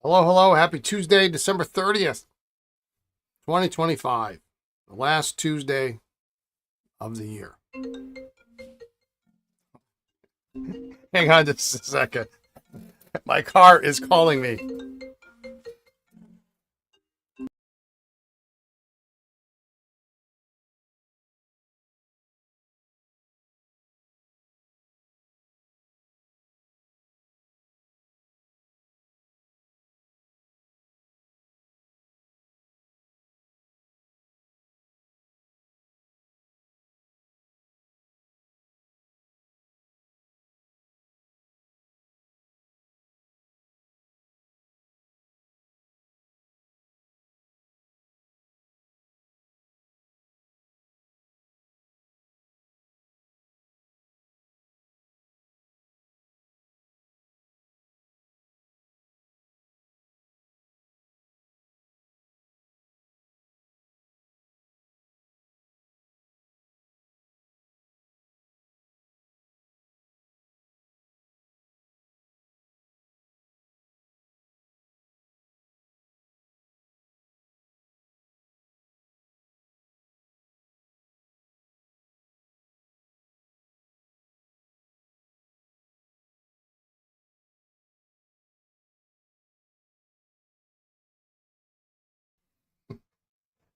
Hello, hello. Happy Tuesday, December 30th, 2025. The last Tuesday of the year. Hang on just a second. My car is calling me.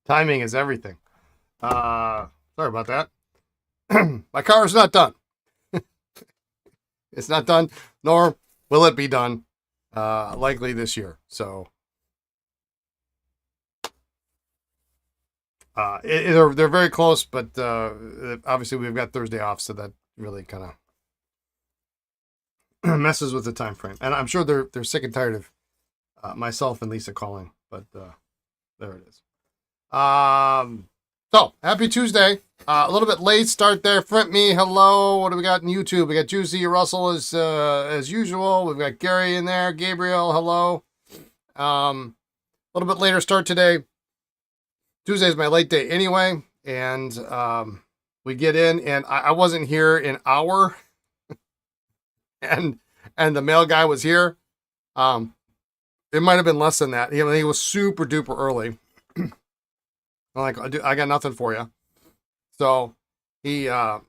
Timing is everything. Sorry about that. My car is not done. It's not done, nor will it be done likely this year. So they're very close, but obviously we've got Thursday off, so that really kind of messes with the time frame. And I'm sure they're sick and tired of myself and Lisa calling, but there it is. So happy Tuesday. A little bit late start there. Front me, hello. What do we got in YouTube? We got Juicy Russell as usual. We've got Gary in there. Gabriel, hello. A little bit later start today. Tuesday is my late day anyway, and we get in, and I wasn't here an hour, and the mail guy was here. It might have been less than that. He was super duper early. I'm like, I got nothing for you. So he, yeah,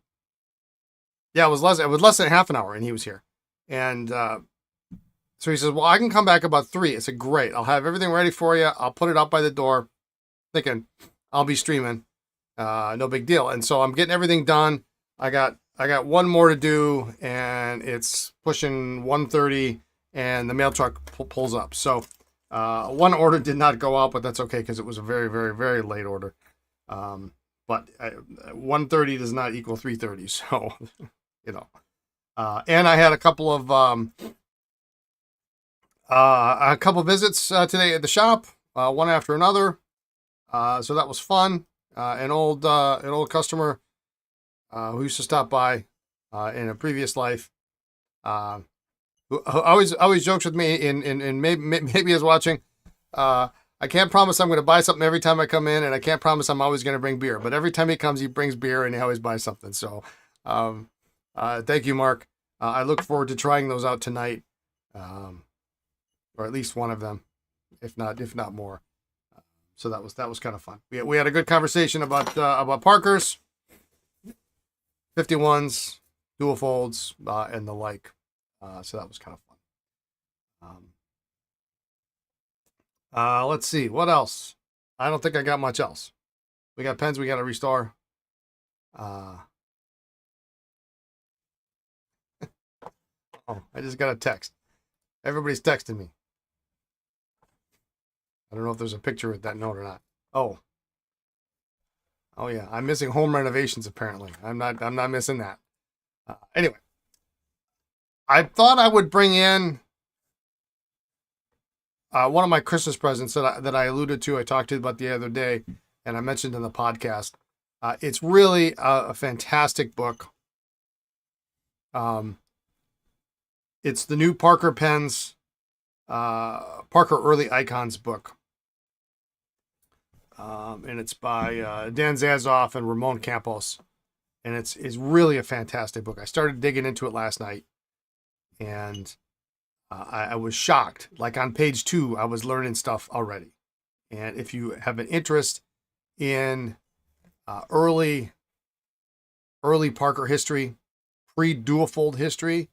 it was less than half an hour, and he was here. And so he says, well, I can come back about 3. I said, great. I'll have everything ready for you. I'll put it up by the door, thinking I'll be streaming. No big deal. And so I'm getting everything done. I got one more to do, and it's pushing 1:30, and the mail truck pulls up. So one order did not go out, but that's okay because it was a very, very, very late order. But 1:30 does not equal 3:30, so you know. And I had a couple of visits today at the shop, one after another. So that was fun. An old customer who used to stop by in a previous life. Who always jokes with me and maybe is watching. I can't promise I'm going to buy something every time I come in, and I can't promise I'm always going to bring beer. But every time he comes, he brings beer, and he always buys something. So, thank you, Mark. I look forward to trying those out tonight, or at least one of them, if not more. So that was kind of fun. We had a good conversation about Parkers, 51s, dual folds, and the like. So that was kind of fun. Let's see. What else? I don't think I got much else. We got pens we got to restore. Oh, I just got a text. Everybody's texting me. I don't know if there's a picture with that note or not. Oh yeah. I'm missing home renovations apparently. I'm not missing that. Anyway, I thought I would bring in one of my Christmas presents that I alluded to. I talked to you about the other day, and I mentioned in the podcast. It's really a fantastic book. It's the new Parker Pens, Parker Early Icons book. And it's by Dan Zazoff and Ramon Campos. And it's really a fantastic book. I started digging into it last night. And I was shocked. Like on page 2, I was learning stuff already. And if you have an interest in early Parker history, pre-duofold history,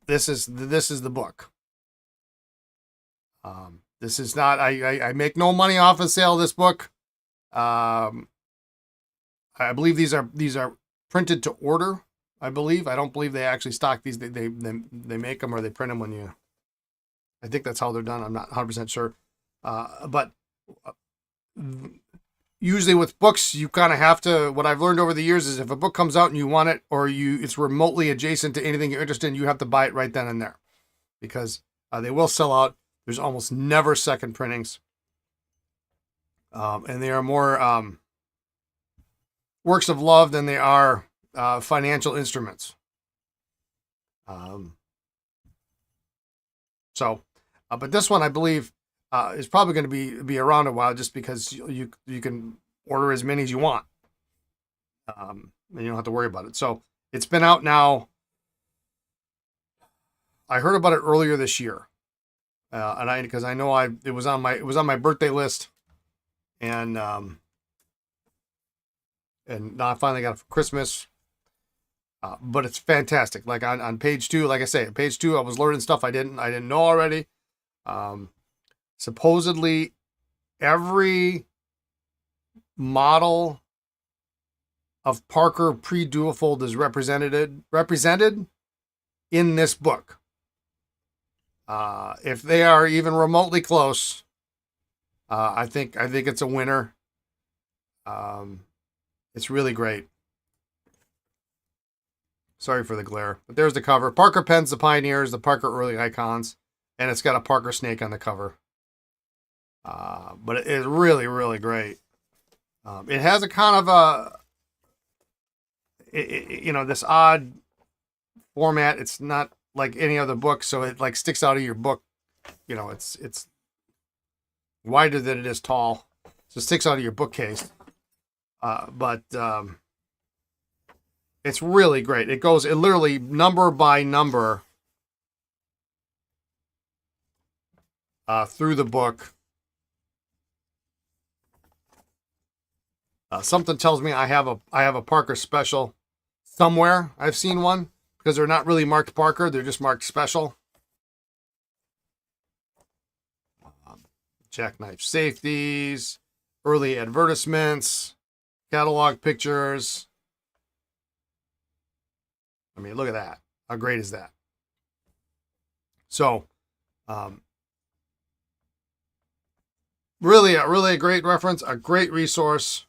this is the book. This is not. I make no money off the sale of this book. I believe these are printed to order. I believe. I don't believe they actually stock these. They make them or they print them when you. I think that's how they're done. I'm not 100% sure. But usually with books, you kind of have to. What I've learned over the years is if a book comes out and you want it, or it's remotely adjacent to anything you're interested in, you have to buy it right then and there, because they will sell out. There's almost never second printings, and they are more works of love than they are financial instruments. But this one I believe is probably going to be around a while, just because you can order as many as you want, and you don't have to worry about it. So it's been out now. I heard about it earlier this year, and because I know it was on my birthday list, and now I finally got it for Christmas. But it's fantastic. Like on page 2, like I say, page 2, I was learning stuff I didn't know already. Supposedly, every model of Parker pre-duofold is represented in this book. If they are even remotely close, I think it's a winner. It's really great. Sorry for the glare, but there's the cover. Parker Pens, the Pioneers, the Parker Early Icons, and it's got a Parker snake on the cover. But it is really, really great. It has a kind of this odd format. It's not like any other book, so it like sticks out of your book. It's wider than it is tall, so it sticks out of your bookcase. But it's really great. It literally number by number through the book. Something tells me I have a Parker special somewhere. I've seen one, because they're not really marked Parker. They're just marked special. Jackknife safeties, early advertisements, catalog pictures. I mean, look at that. How great is that? So, really a great reference, a great resource.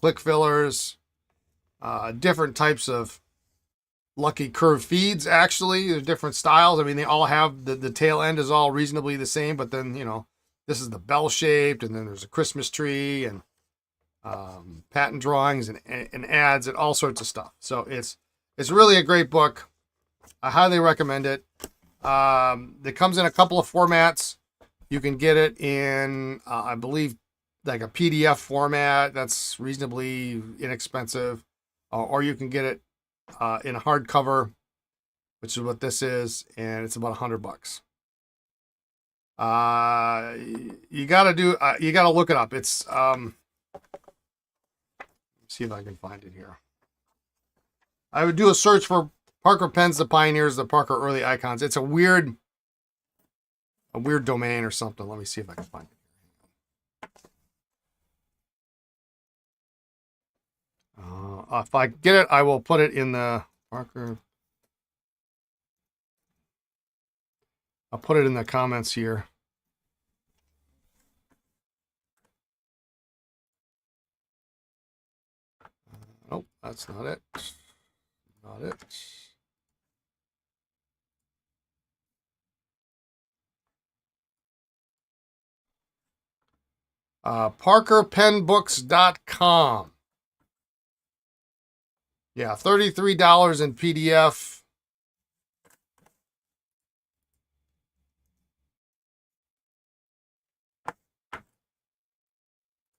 Click fillers, different types of lucky curve feeds. Actually, there's different styles. I mean, they all have the tail end is all reasonably the same, but then this is the bell shaped, and then there's a Christmas tree and patent drawings and ads and all sorts of stuff. So it's really a great book. I highly recommend it. It comes in a couple of formats. You can get it in, I believe, like a PDF format that's reasonably inexpensive, or you can get it in a hardcover, which is what this is, and it's about $100. You gotta look it up. It's see if I can find it here. I would do a search for Parker Pens, the Pioneers, the Parker Early Icons. It's a weird domain or something. Let me see if I can find it. If I get it, I will put it in the Parker. I'll put it in the comments here. Nope, that's not it. Not it. ParkerPenBooks.com. Yeah, $33 in PDF.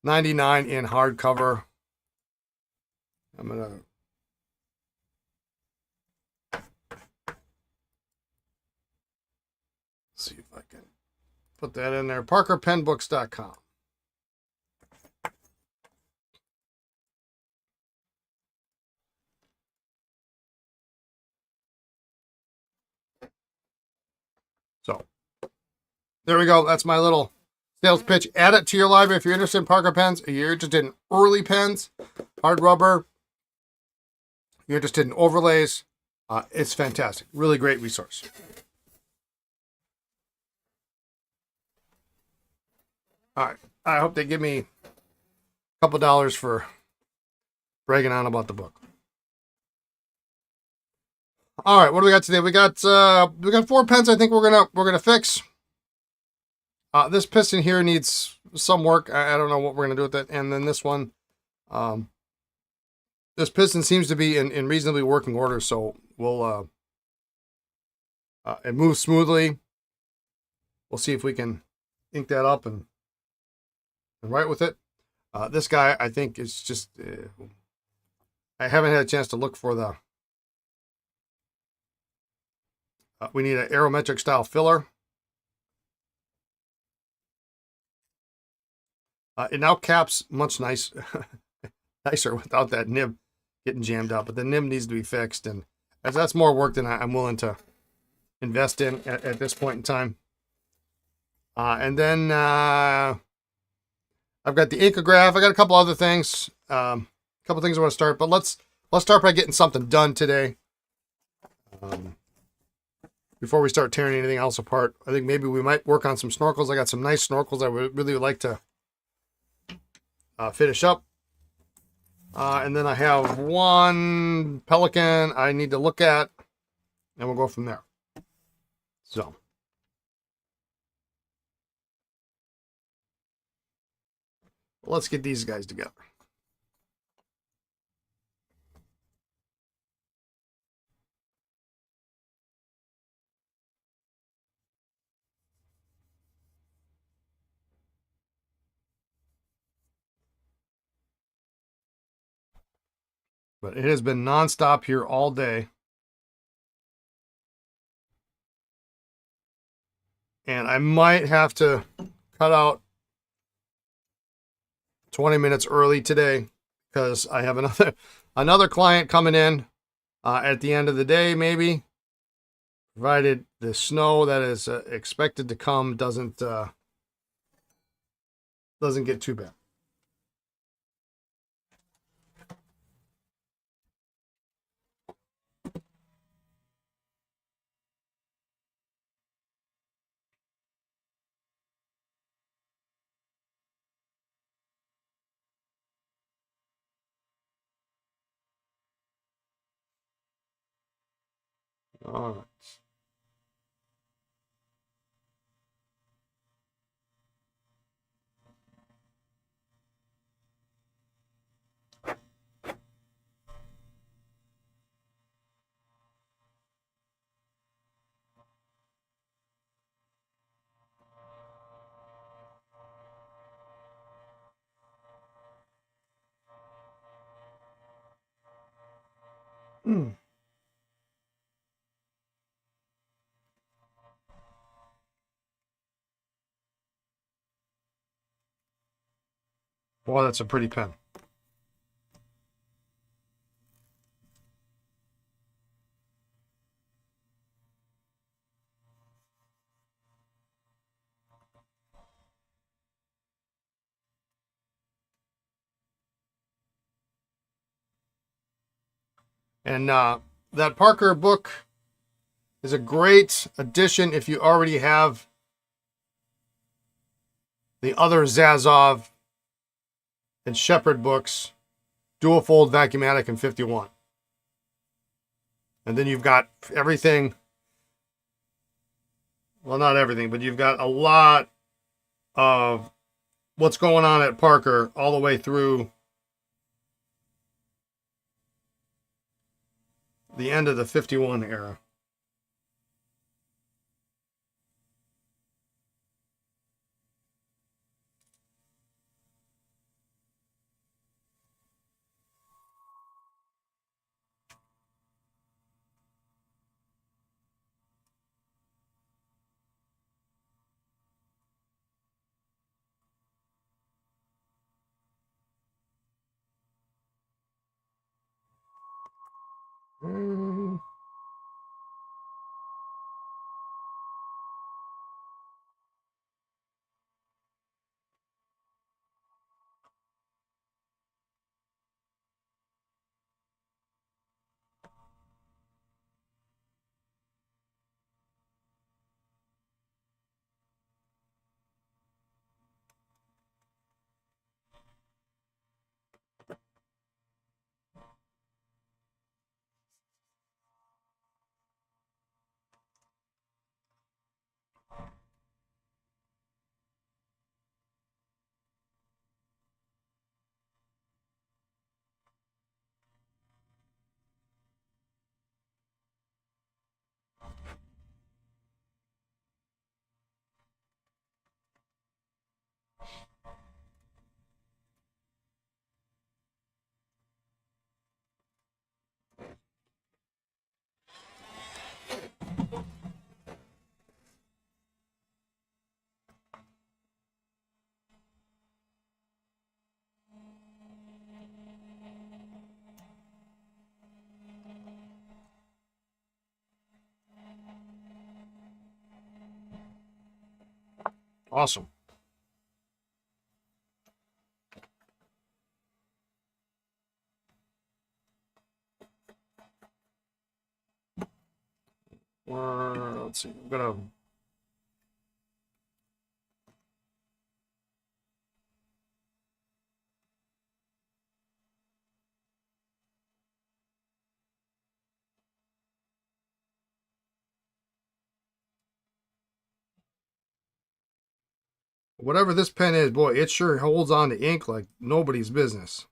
$99 in hardcover. I'm gonna put that in there. ParkerPenBooks.com. So there we go. That's my little sales pitch. Add it to your library if you're interested in Parker pens. If you're interested in early pens, hard rubber, you're interested in overlays, it's fantastic. Really great resource. All right. I hope they give me a couple dollars for bragging on about the book. All right, what do we got today? We got 4 pens. I think we're gonna fix. This piston here needs some work. I don't know what we're gonna do with it. And then this one, this piston seems to be in reasonably working order, so we'll it moves smoothly. We'll see if we can ink that up and write with it. This guy, I think, is just I haven't had a chance to look for the. We need an aerometric style filler. It now caps much nicer without that nib getting jammed up. But the nib needs to be fixed, and as that's more work than I'm willing to invest in at this point in time. And then I've got the Incograph. I got a couple other things. A couple things I want to start, but let's start by getting something done today. Before we start tearing anything else apart, I think maybe we might work on some snorkels. I got some nice snorkels I really would like to finish up. And then I have one Pelican I need to look at, and we'll go from there. So. Let's get these guys together. But it has been nonstop here all day. And I might have to cut out 20 minutes early today because I have another client coming in at the end of the day, maybe, provided the snow that is expected to come doesn't get too bad. All right. Boy, that's a pretty pen. And that Parker book is a great addition if you already have the other Zazov and Shepherd books, dual fold Vacuumatic in 51. And then you've got everything, well, not everything, but you've got a lot of what's going on at Parker all the way through the end of the 51 era. Mm. Awesome. Let's see. I'm gonna. Whatever this pen is, boy, it sure holds on to ink like nobody's business.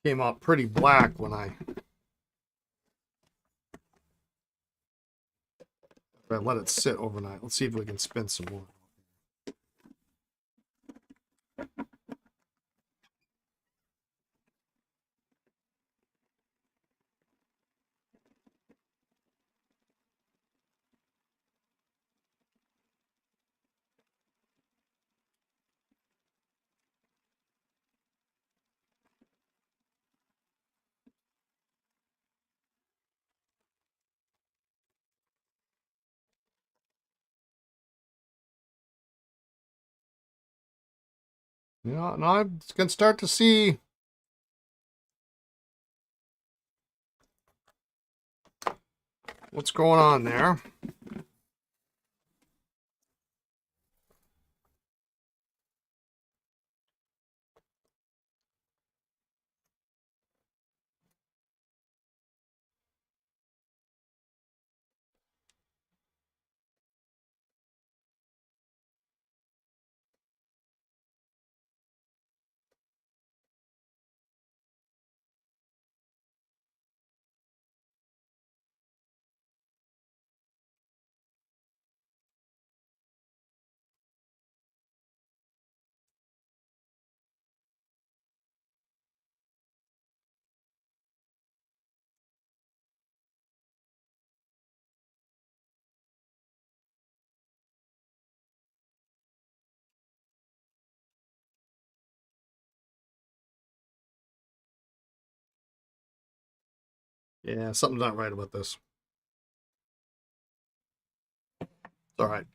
Came out pretty black when I let it sit overnight. Let's see if we can spin some more. Yeah, now I can start to see what's going on there. Yeah, something's not right about this. It's all right.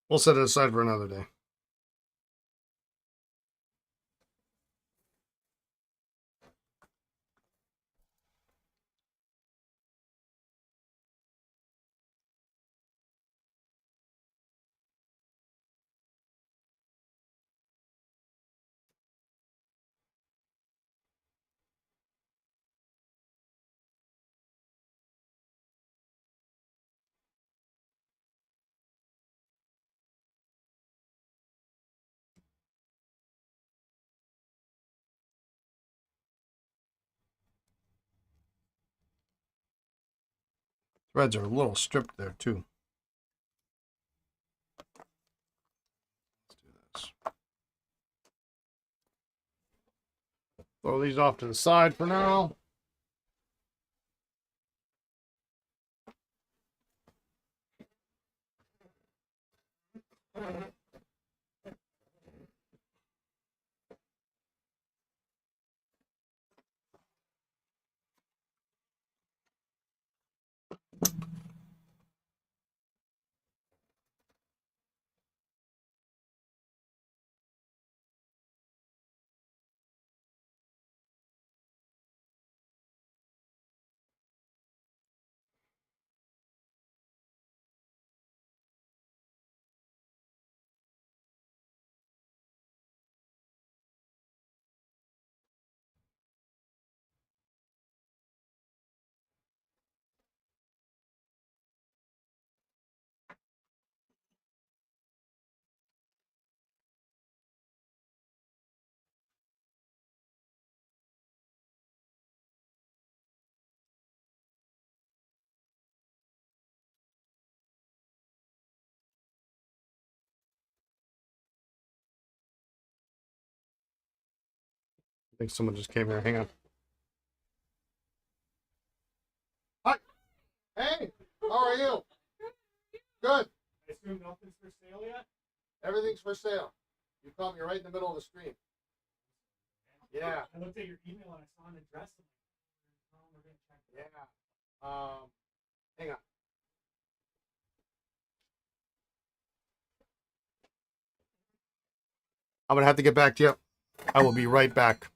We'll set it aside for another day. Threads are a little stripped there too. Let's do this. Throw these off to the side for now. I think someone just came here. Hang on. Hi. Hey. How are you? Good. I assume nothing's for sale yet? Everything's for sale. You caught me right in the middle of the stream. Yeah. I looked at your email and I saw an address. And we're going to check it out. Yeah. Hang on. I'm gonna have to get back to you. I will be right back.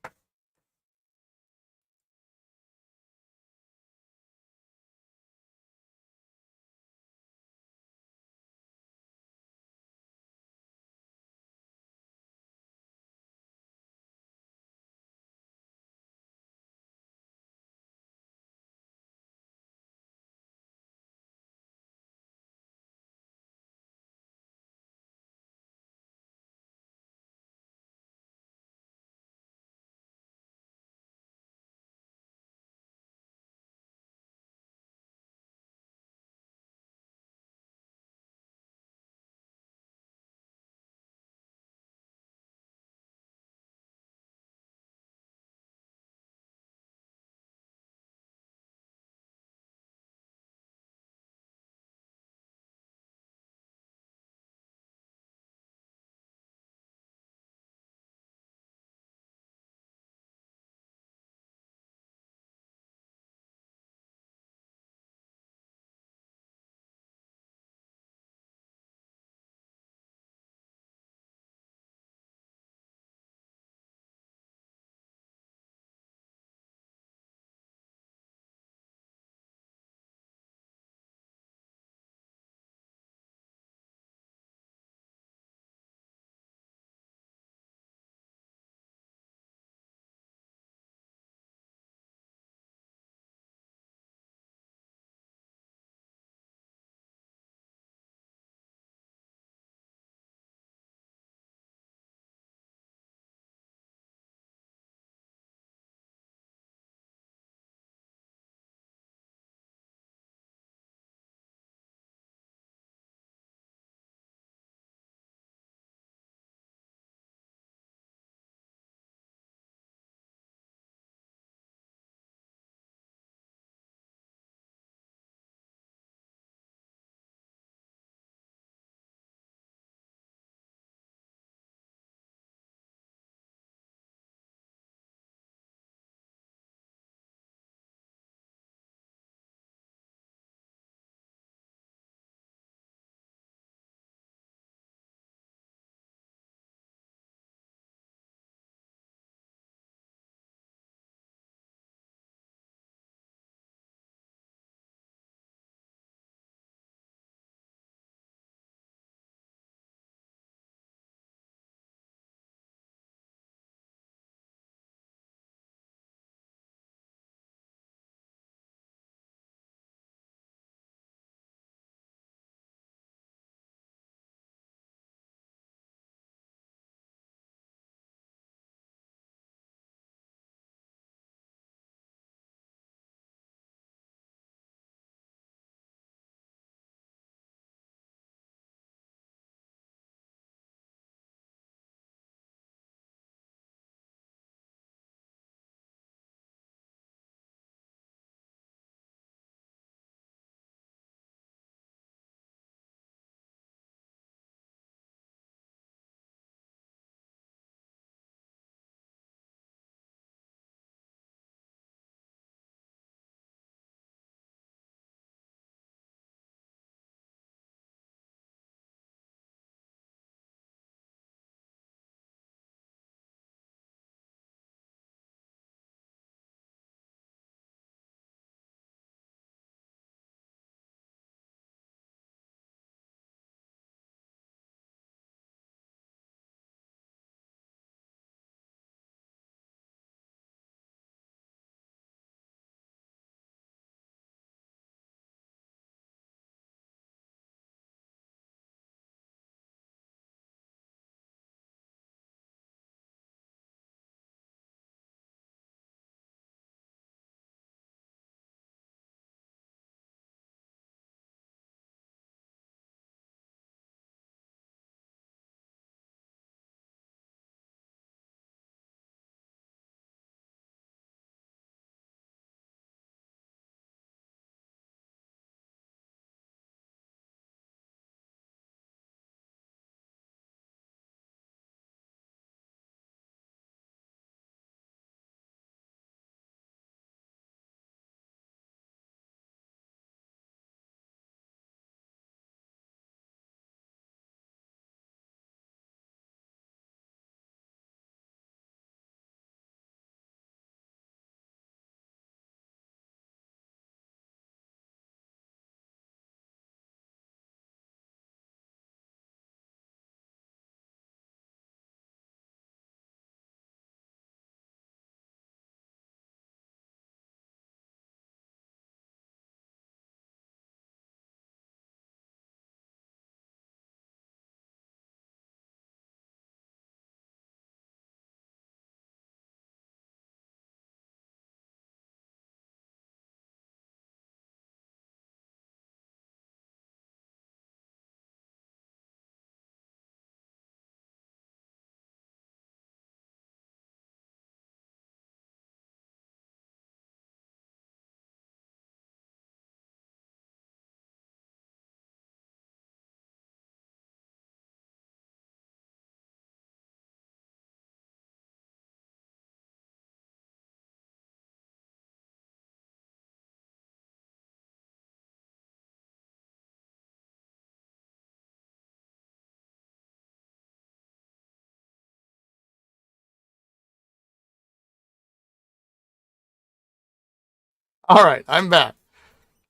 All right, I'm back.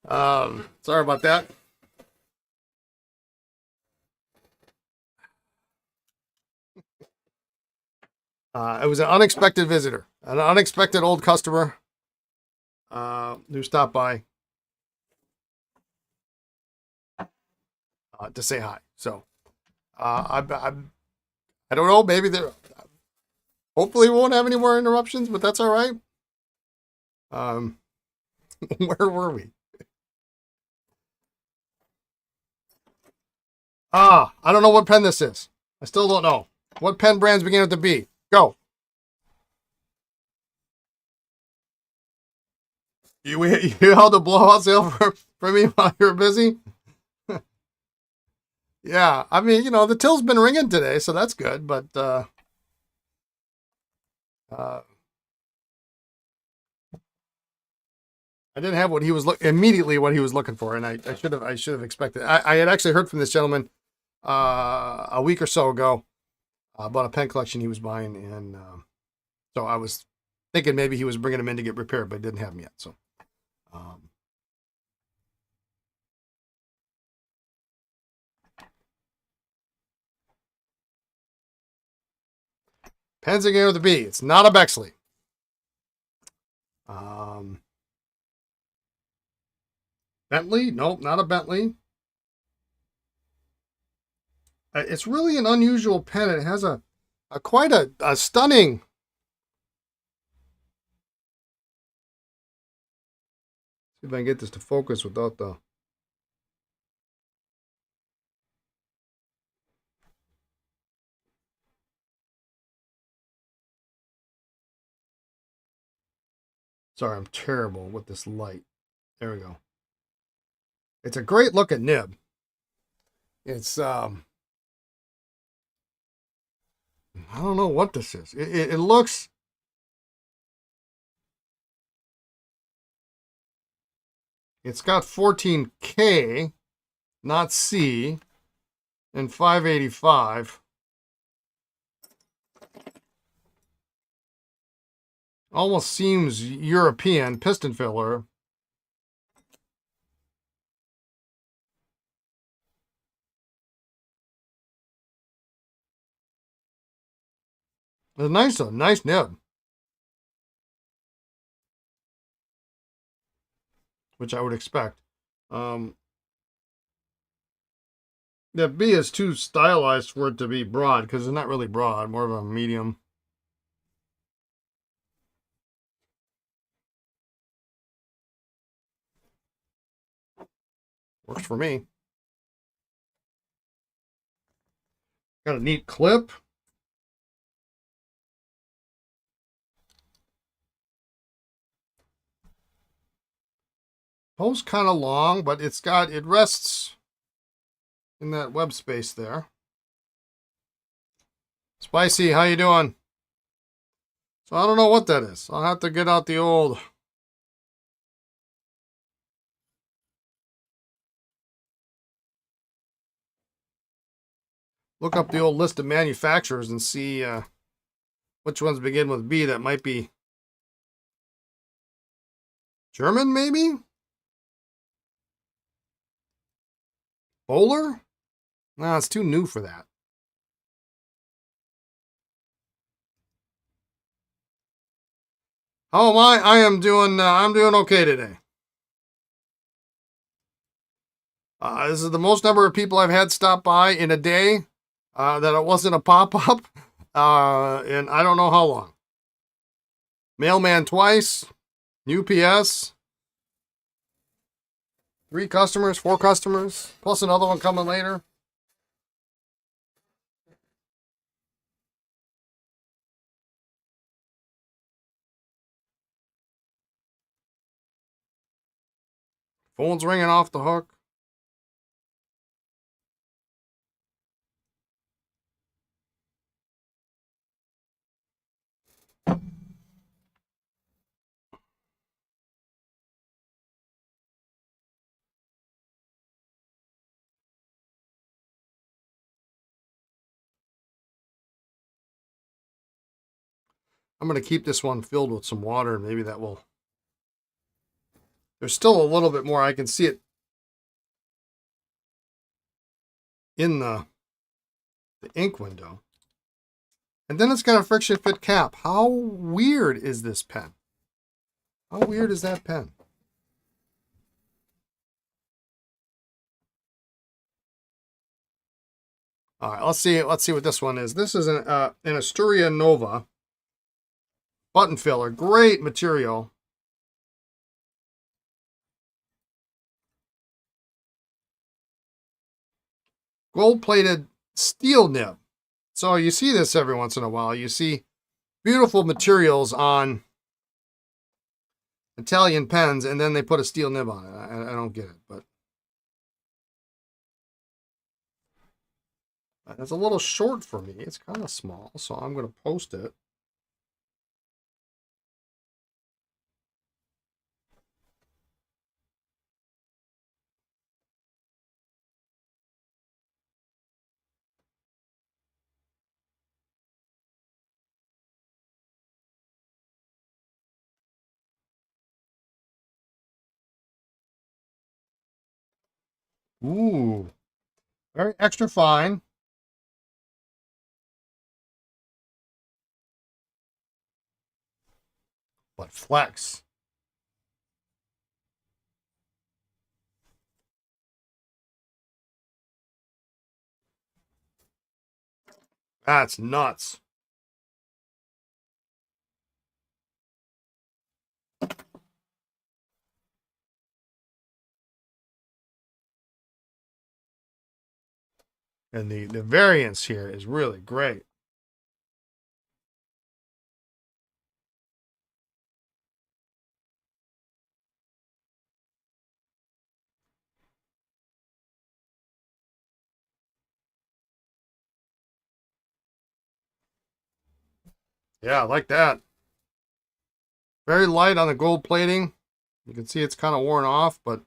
Sorry about that. It was an unexpected visitor, an unexpected old customer who stopped by to say hi. So I don't know. Maybe there. Hopefully, we won't have any more interruptions, but that's all right. Um, where were we? I don't know what pen this is. I still don't know. What pen brands begin with the B? Go. You held a blowout sale for me while you were busy? Yeah, I mean, the till's been ringing today, so that's good, but uh, I didn't have what he was immediately what he was looking for, and I should have expected. I had actually heard from this gentleman a week or so ago about a pen collection he was buying, and so I was thinking maybe he was bringing them in to get repaired, but didn't have them yet. So, um, pens again with a B. It's not a Bexley. Um, Bentley? Nope, not a Bentley. It's really an unusual pen. It has a quite a stunning. See if I can get this to focus without the. Sorry, I'm terrible with this light. There we go. It's a great looking nib. It's I don't know what this is. It looks. It's got 14K, not C, and 585. Almost seems European piston filler. It's a nice nib, which I would expect. Um, the B is too stylized for it to be broad because it's not really broad, more of a medium. Works for me. Got a neat clip. Post kind of long, but it rests in that web space there. Spicy, how you doing? So I don't know what that is. I'll have to get out the old. Look up the old list of manufacturers and see which ones begin with B. That might be German, maybe? Bowler? No, it's too new for that. How am I? I'm doing okay today. This is the most number of people I've had stop by in a day that it wasn't a pop-up. And I don't know how long. Mailman twice. UPS. 3 customers, 4 customers, plus another one coming later. Phone's ringing off the hook. I'm going to keep this one filled with some water, and maybe that will There's still a little bit more. I can see it in the ink window. And then it's got a friction fit cap. How weird is this pen? How weird is that pen? All right, let's see what this one is. This is an Asturia Nova button filler. Great material. Gold-plated steel nib. So you see this every once in a while. You see beautiful materials on Italian pens, and then they put a steel nib on it. I don't get it, but it's a little short for me. It's kind of small, so I'm going to post it. Ooh, very extra fine. But flex. That's nuts. And the variance here is really great. Yeah, I like that. Very light on the gold plating. You can see it's kind of worn off, but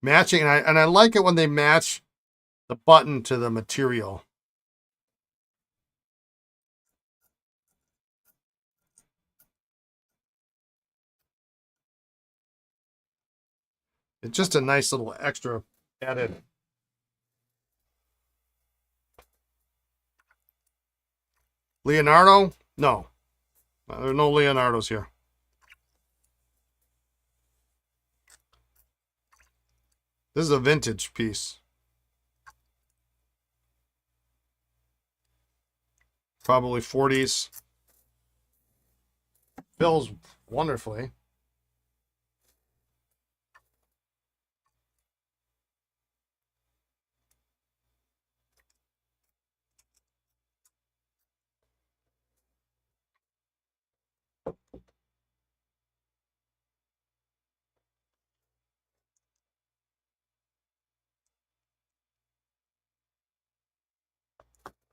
matching. And I like it when they match the button to the material. It's just a nice little extra added. Leonardo? No. There's no Leonardos here. This is a vintage piece. Probably 40s. Fills wonderfully.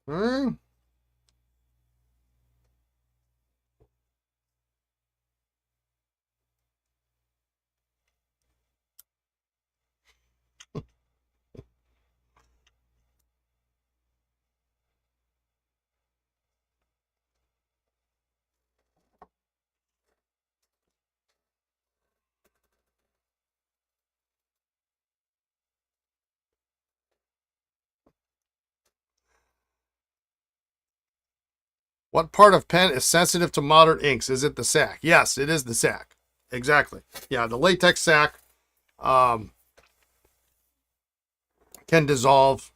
Hmm. What part of pen is sensitive to modern inks? Is it the sac? Yes, it is the sac. Exactly. Yeah, the latex sac can dissolve.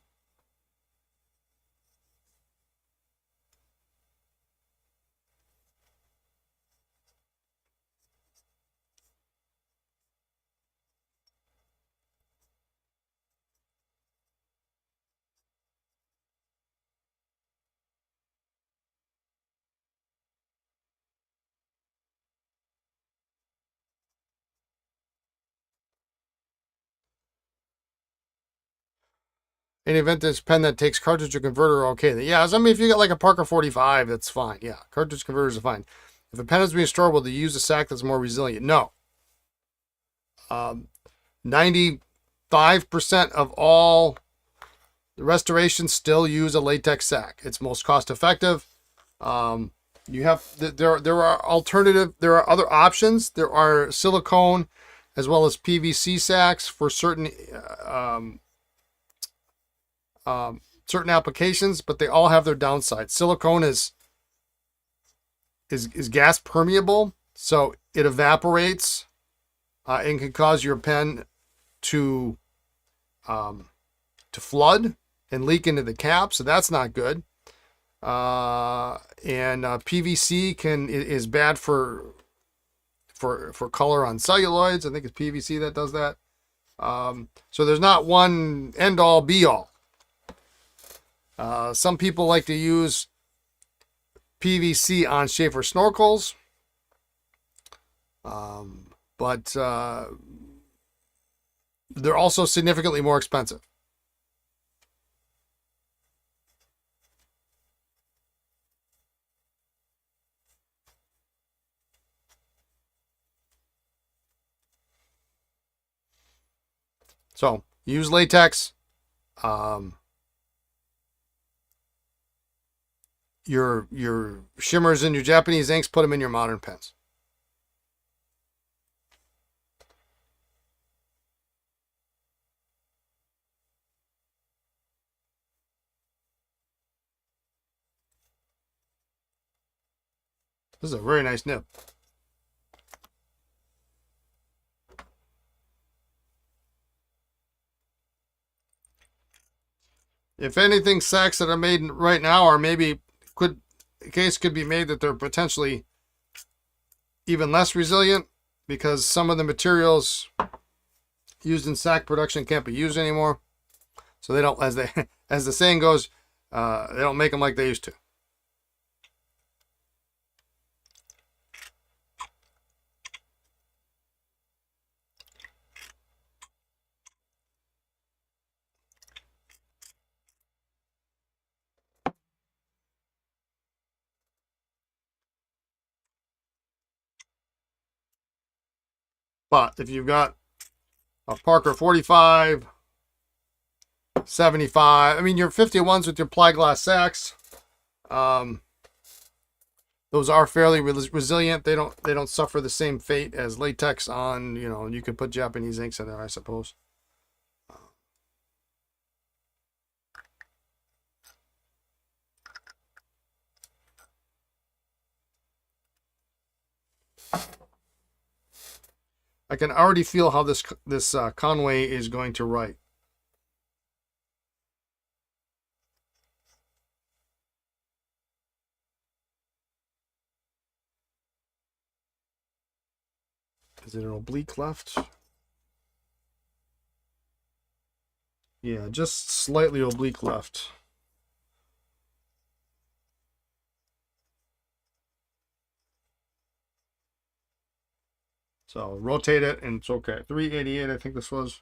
Any vintage pen that takes cartridge or converter, okay. Yeah, so, I mean, if you get like a Parker 45, that's fine. Yeah, cartridge converters are fine. If a pen is being stored, will they use a sac that's more resilient? No. 95% of all the restorations still use a latex sac. It's most cost effective. You have there are alternative. There are other options. There are silicone, as well as PVC sacks for certain applications, but they all have their downsides. Silicone is gas permeable, so it evaporates and can cause your pen to flood and leak into the cap. So that's not good. And PVC is bad for color on celluloids. I think it's PVC that does that. So there's not one end all be all. Some people like to use PVC on Schaefer snorkels, but they're also significantly more expensive. So use latex. Your shimmers and your Japanese inks, put them in your modern pens. This is a very nice nib. If anything, sacks that are made right now are maybe the case could be made that they're potentially even less resilient because some of the materials used in sack production can't be used anymore. So they don't, as the saying goes, they don't make them like they used to. But if you've got a Parker 45, 75, I mean, your 51s with your plyglass sacks, those are fairly resilient. They don't suffer the same fate as latex on, you could put Japanese inks in there, I suppose. I can already feel how this Conway is going to write. Is it an oblique left? Yeah, just slightly oblique left. So rotate it and it's okay. 388, I think this was.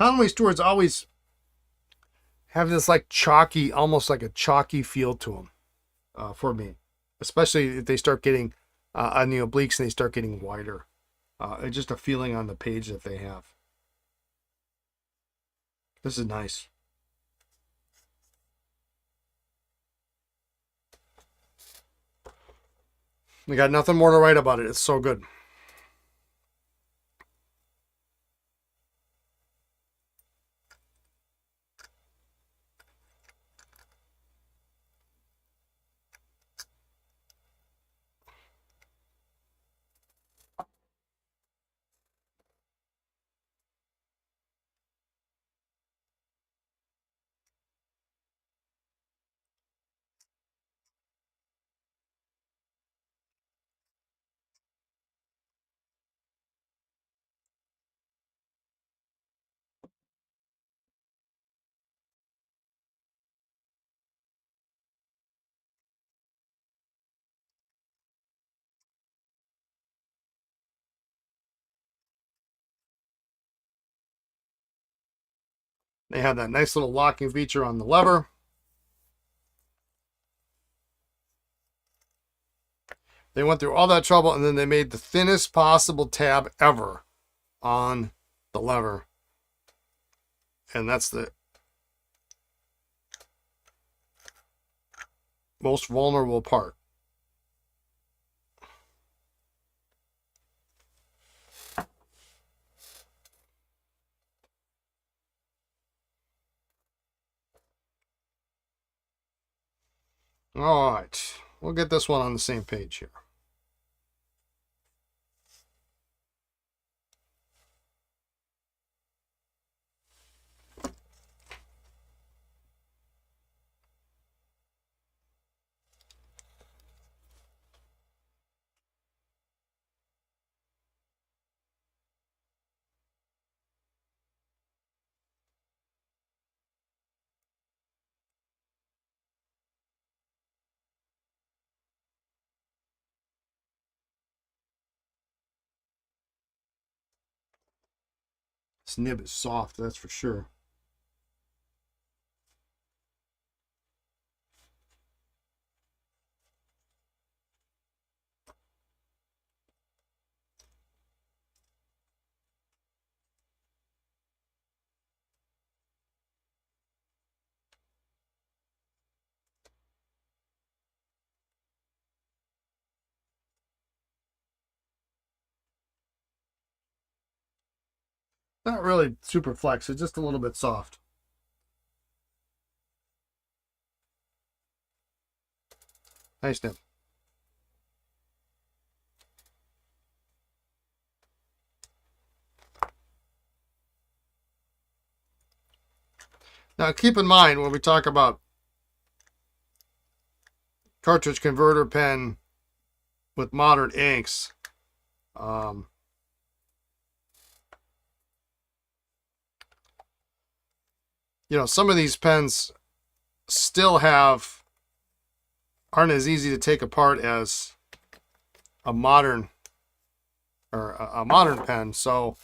Conway Stewart's always have this like chalky, almost like a chalky feel to them for me, especially if they start getting on the obliques and they start getting wider. It's just a feeling on the page that they have. This is nice. We got nothing more to write about it. It's so good. They have that nice little locking feature on the lever. They went through all that trouble, and then they made the thinnest possible tab ever on the lever. And that's the most vulnerable part. All right, we'll get this one on the same page here. This nib is soft, that's for sure. Not really super flex, it's just a little bit soft. Nice nib. Now keep in mind when we talk about cartridge converter pen with modern inks, you know, some of these pens still aren't as easy to take apart as a modern pen. So,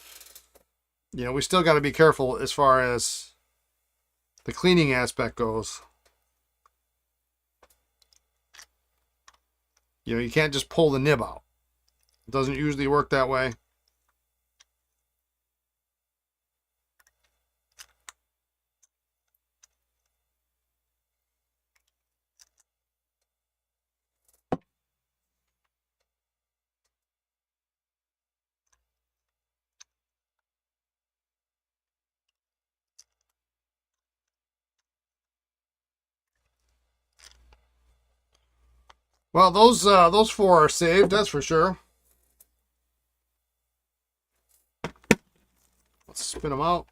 you know, we still got to be careful as far as the cleaning aspect goes. You know, you can't just pull the nib out. It doesn't usually work that way. Well, those four are saved, that's for sure. Let's spin them out.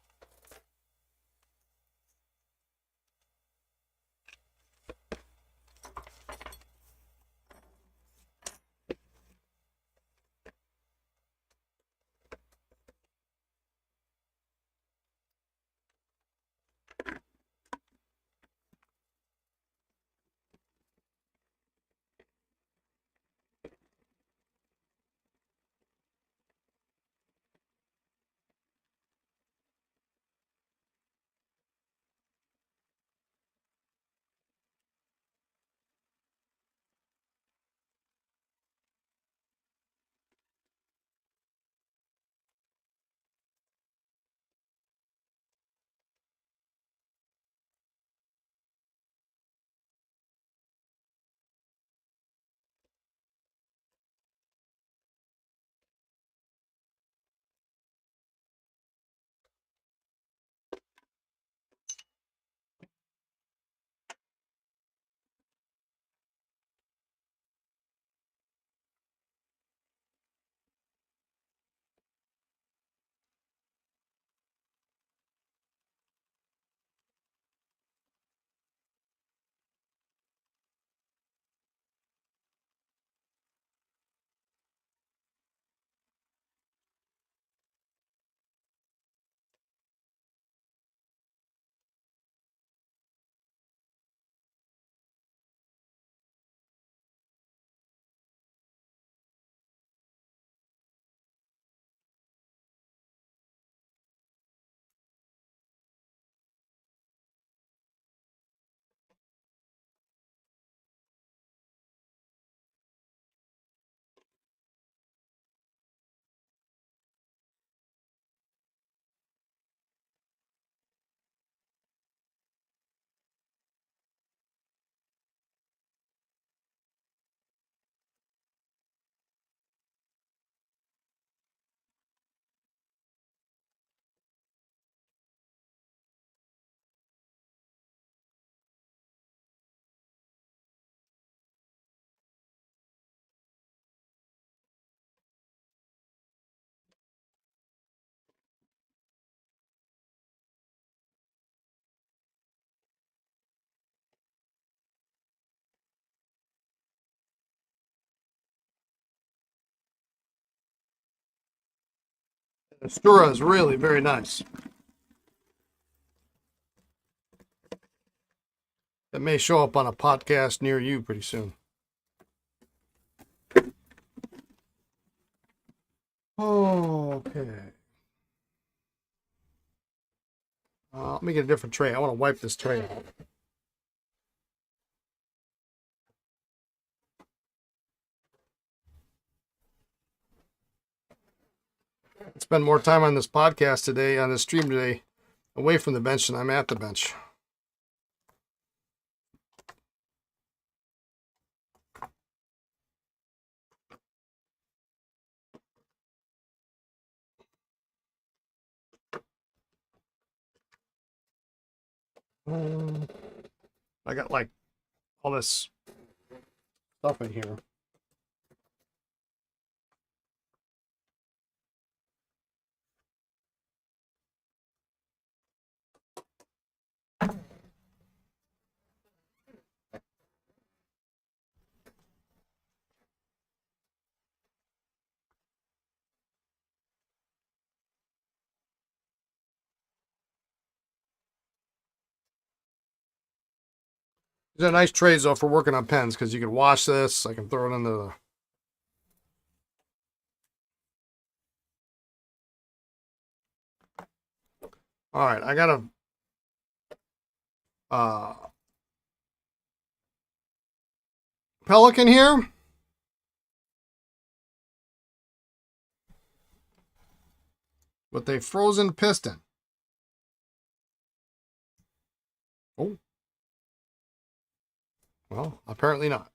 The Stura is really very nice. It may show up on a podcast near you pretty soon. Okay. Let me get a different tray. I want to wipe this tray out. Spend more time on this podcast today, on this stream today, away from the bench than I'm at the bench. I got like all this stuff in here. These are nice trays though for working on pens because you can wash this. I can throw it into the. All right, I got a Pelican here. With a frozen piston. Oh. Well, apparently not.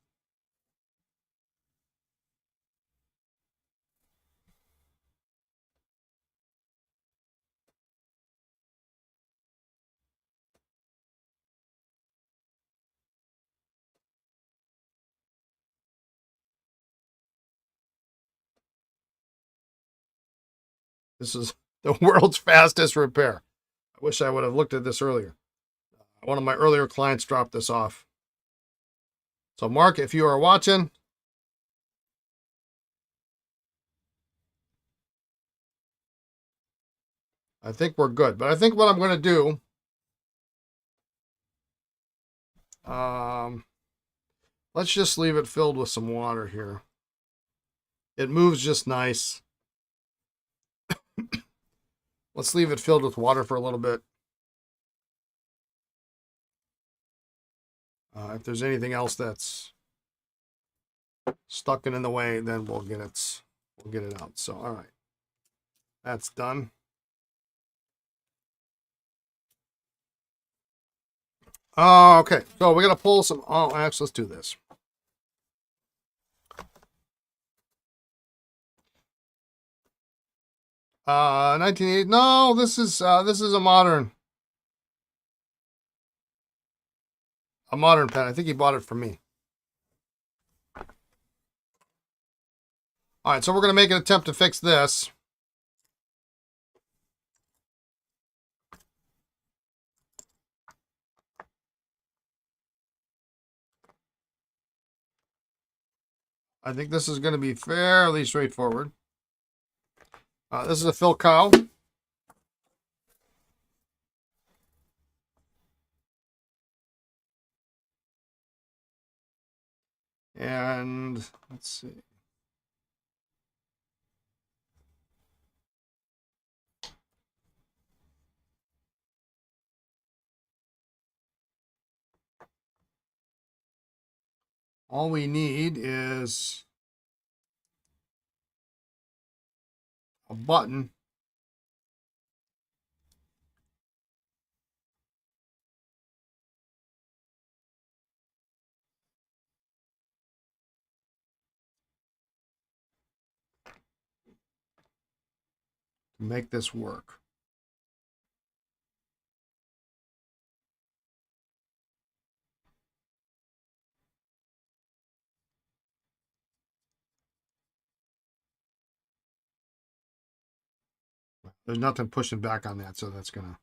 This is the world's fastest repair. I wish I would have looked at this earlier. One of my earlier clients dropped this off. So, Mark, if you are watching, I think we're good. But I think what I'm going to do, let's just leave it filled with some water here. It moves just nice. Let's leave it filled with water for a little bit. If there's anything else that's stuck in the way, then we'll get it out. So, all right, that's done. Okay, so we're gonna pull some. Oh, actually, let's do this. Uh, 1980. No, this is a modern pen. I think he bought it from me. All right, so we're gonna make an attempt to fix this. I think this is going to be fairly straightforward. This is a Phil cow. And let's see. All we need is a button. To make this work. There's nothing pushing back on that, so that's gonna.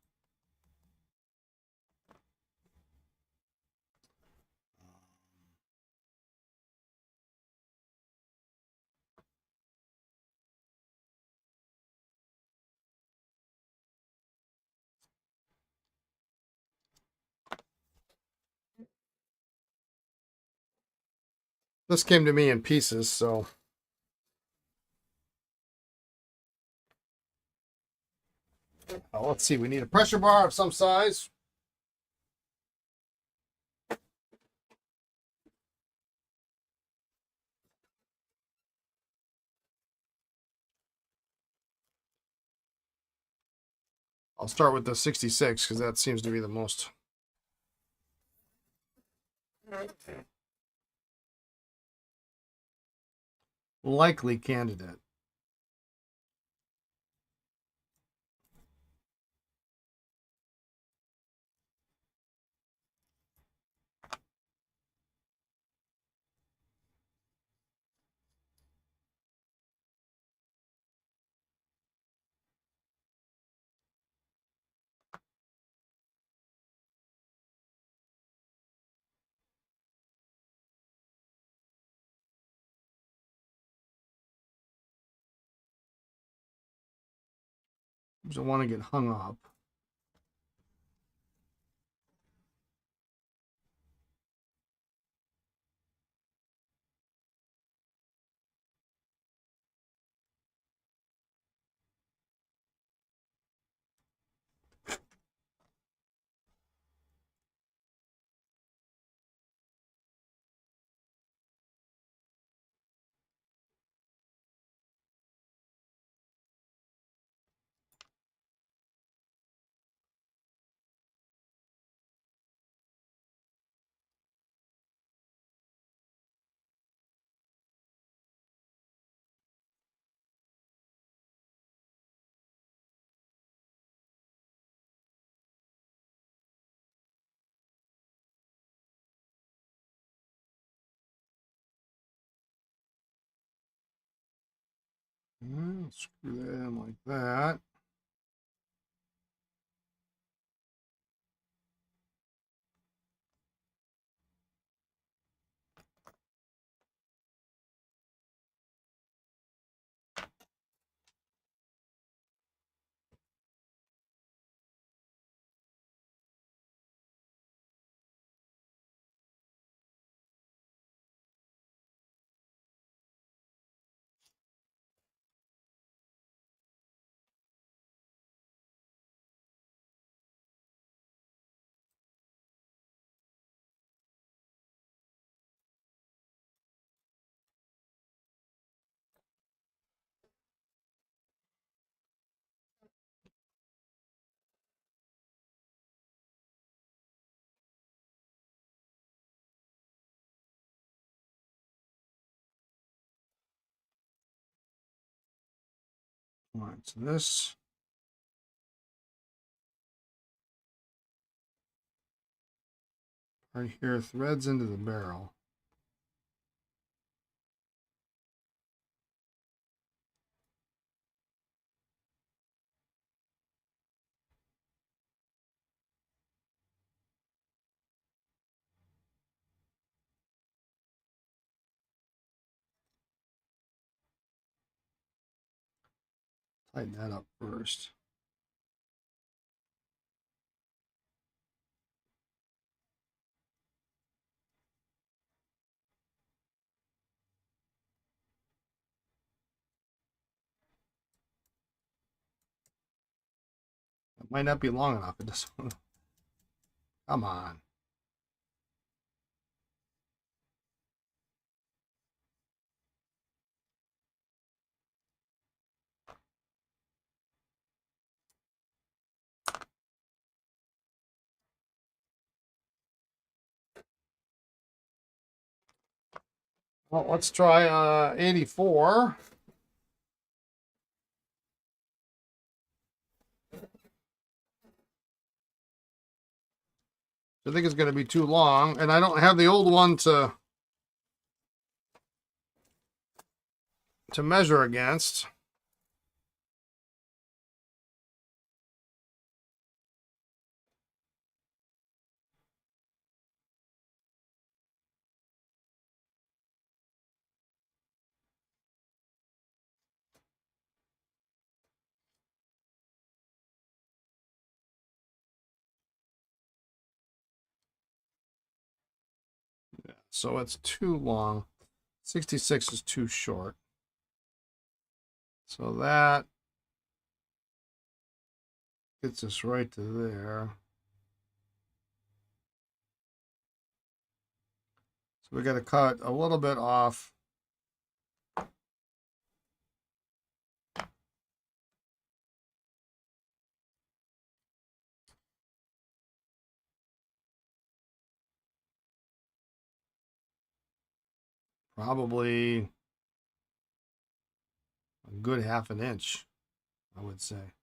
This came to me in pieces, so. Let's see, we need a pressure bar of some size. I'll start with the 66 because that seems to be the most likely candidate. Don't want to get hung up. Screw that in like that. All right, so this right here threads into the barrel. Tighten that up first. It might not be long enough. It just come on. Well, let's try 84. I think it's going to be too long, and I don't have the old one to measure against. So it's too long. 66 is too short. So that gets us right to there. So we got to cut a little bit off. Probably a good half an inch, I would say.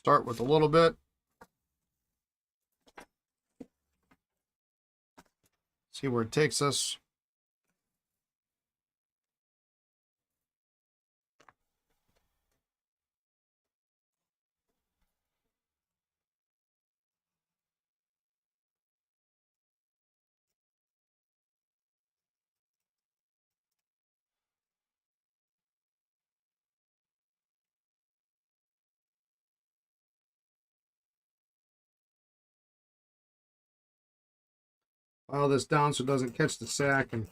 Start with a little bit. See where it takes us. File this down so it doesn't catch the sack. And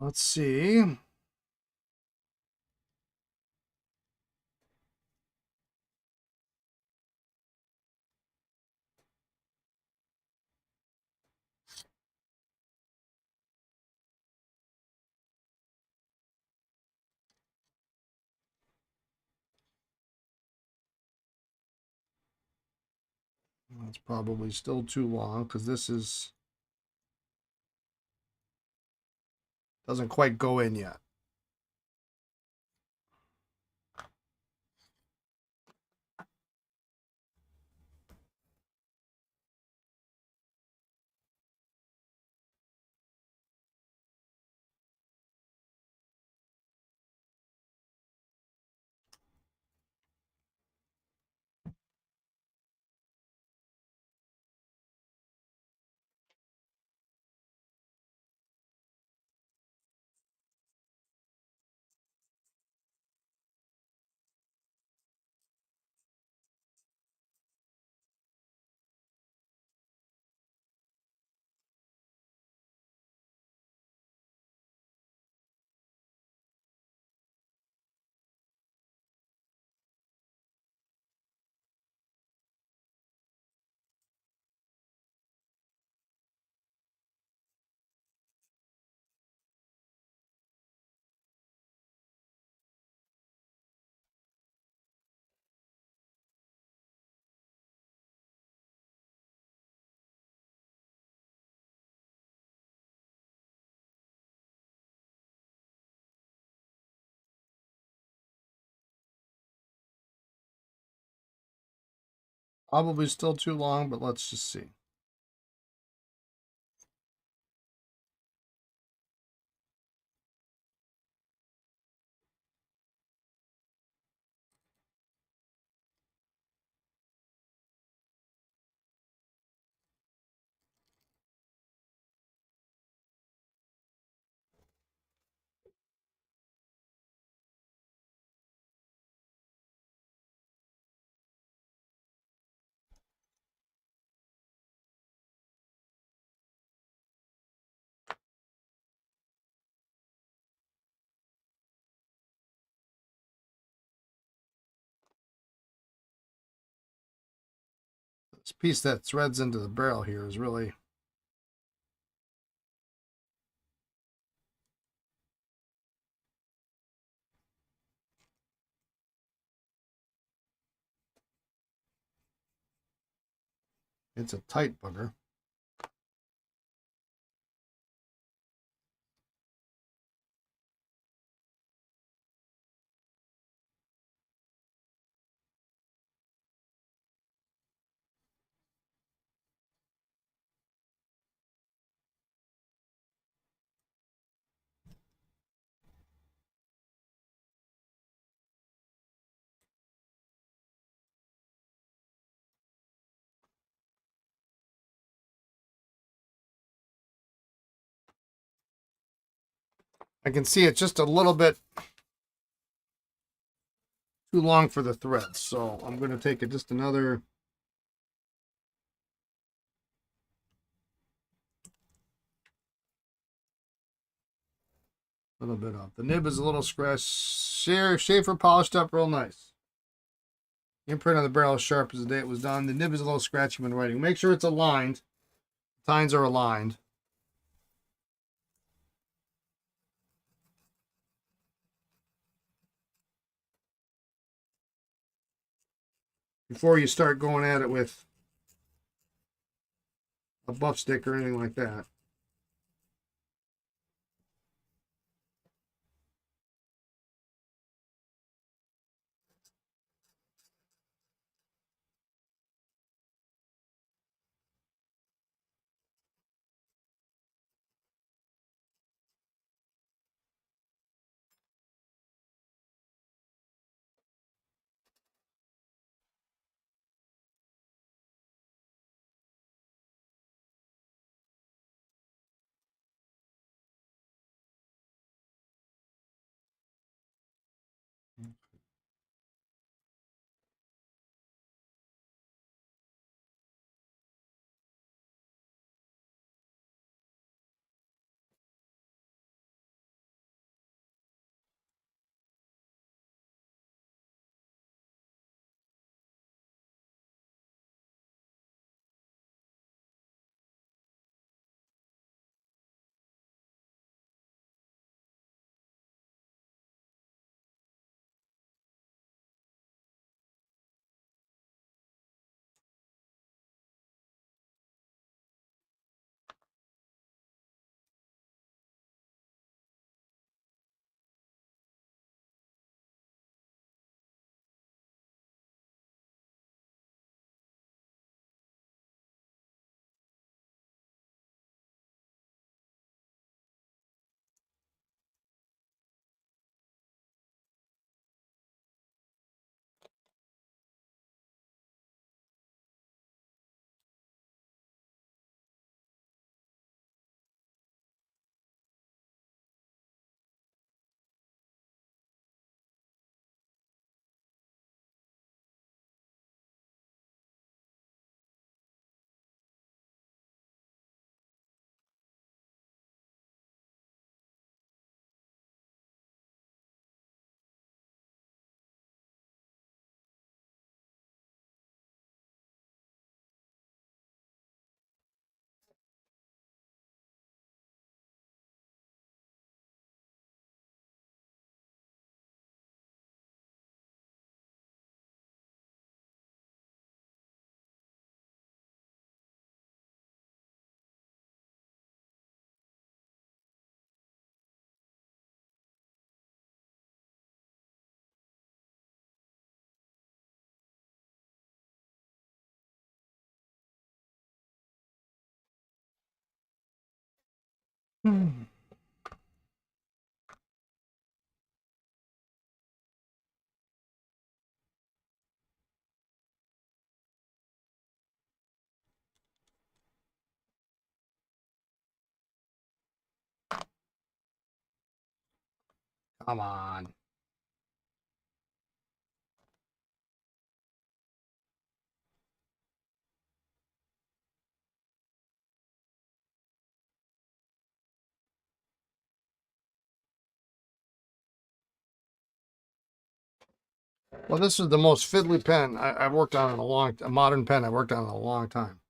let's see. That's probably still too long because this is doesn't quite go in yet. Probably still too long, but let's just see. This piece that threads into the barrel here is really... It's a tight booger. I can see it's just a little bit too long for the threads, so I'm going to take it just another... little bit off. The nib is a little scratched. Schaefer polished up real nice. Imprint on the barrel is sharp as the day it was done. The nib is a little scratchy when writing. Make sure it's aligned. The tines are aligned. Before you start going at it with a buff stick or anything like that. Come on. Well, this is the most fiddly pen I've worked on in a modern pen I've worked on in a long time.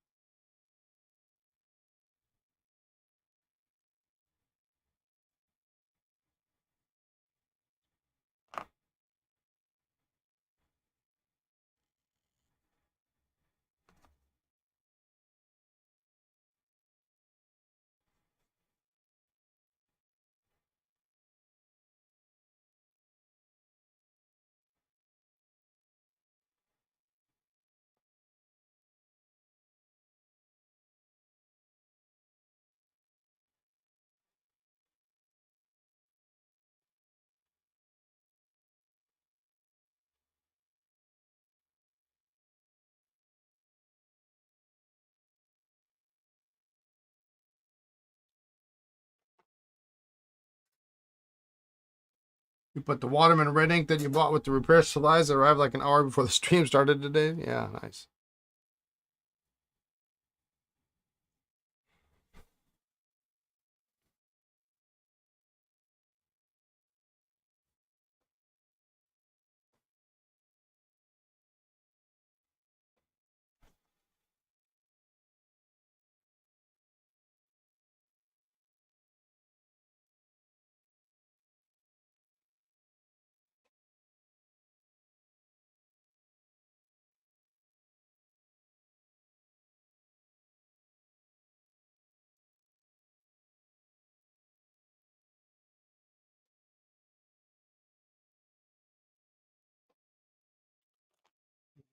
You put the Waterman red ink that you bought with the repair supplies that arrived like an hour before the stream started today. Yeah, nice.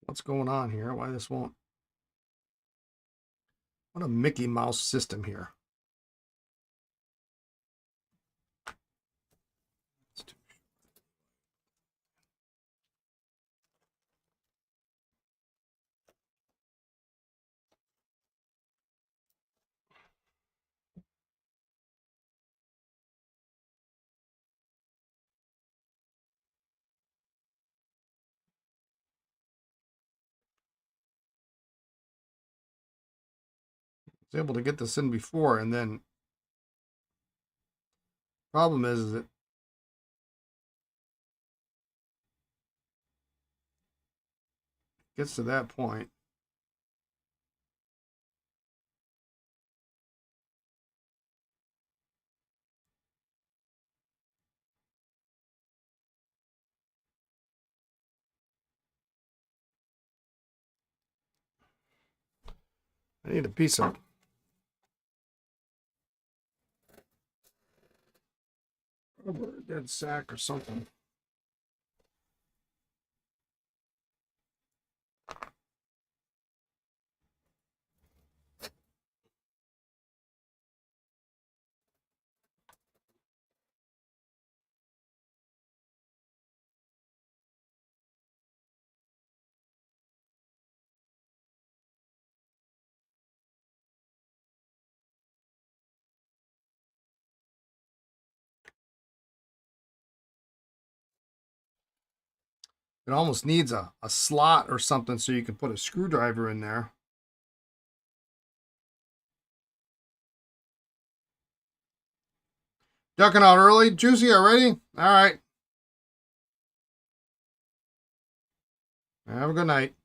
What's going on here? Why this won't? What a Mickey Mouse system here. I was able to get this in before, and then problem is that it gets to that point. I need a piece of rubber, dead sack or something. It almost needs a slot or something so you can put a screwdriver in there. Ducking out early. Juicy, already? All right. Have a good night.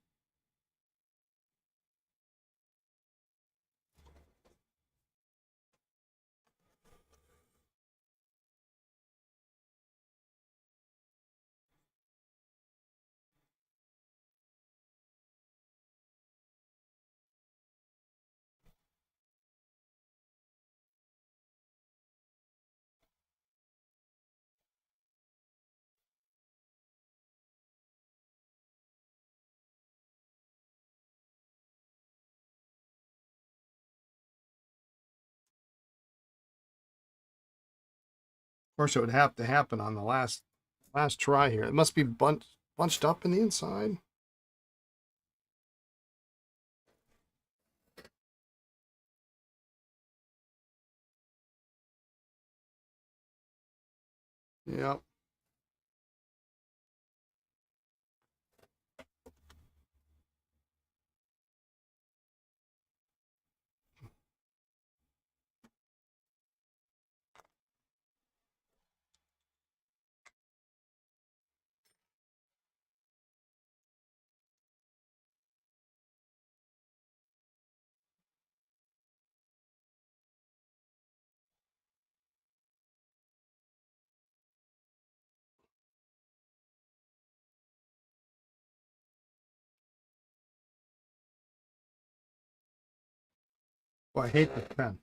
Of course, it would have to happen on the last try here. It must be bunched up in the inside. Yep. Oh, I hate this pen.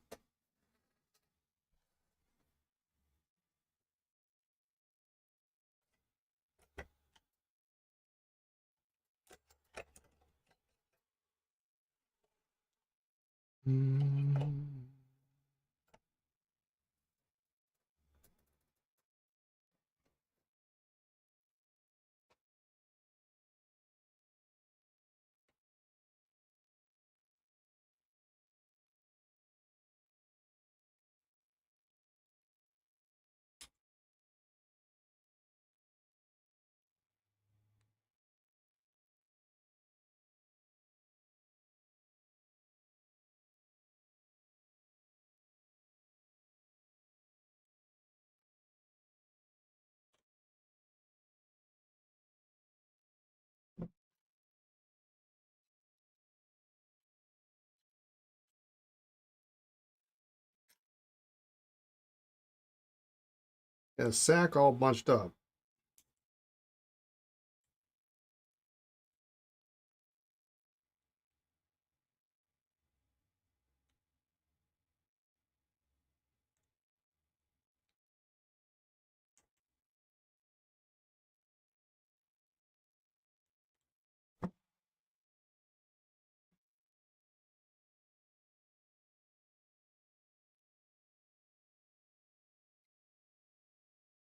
Got a sack all bunched up.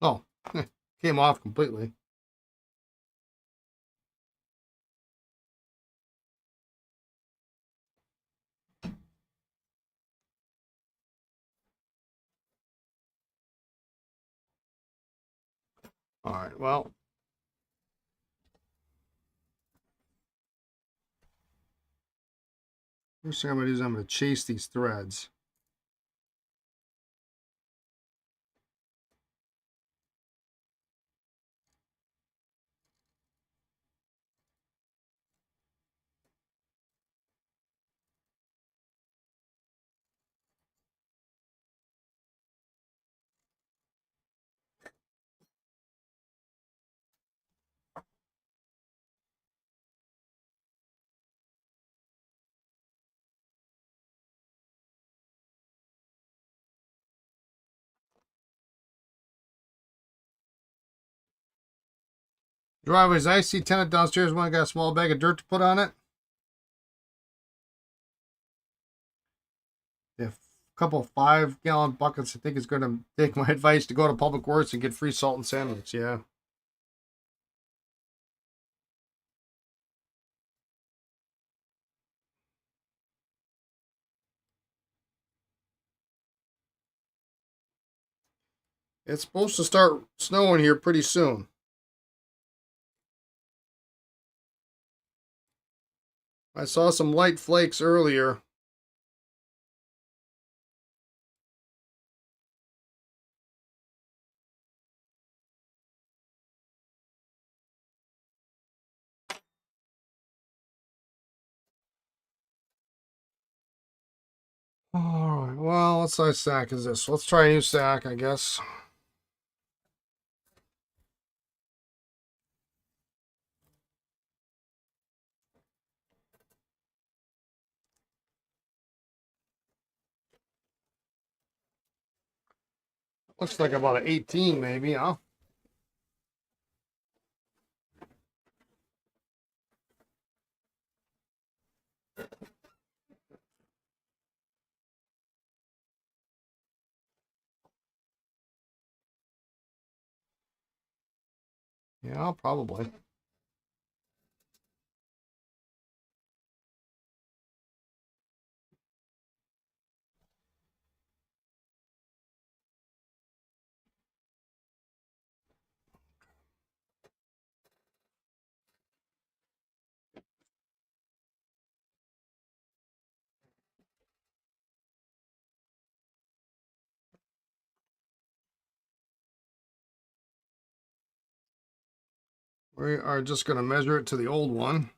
Oh, came off completely. All right, well, first thing I'm going to do is I'm going to chase these threads. Driveway's icy. Tenant downstairs. One got a small bag of dirt to put on it. If a couple of 5-gallon buckets, I think is going to take my advice to go to Public Works and get free salt and sandwich. Yeah. It's supposed to start snowing here pretty soon. I saw some light flakes earlier. All right, well, what size sack is this? Let's try a new sack, I guess. Looks like about an 18, maybe, huh? Yeah, probably. We are just going to measure it to the old one.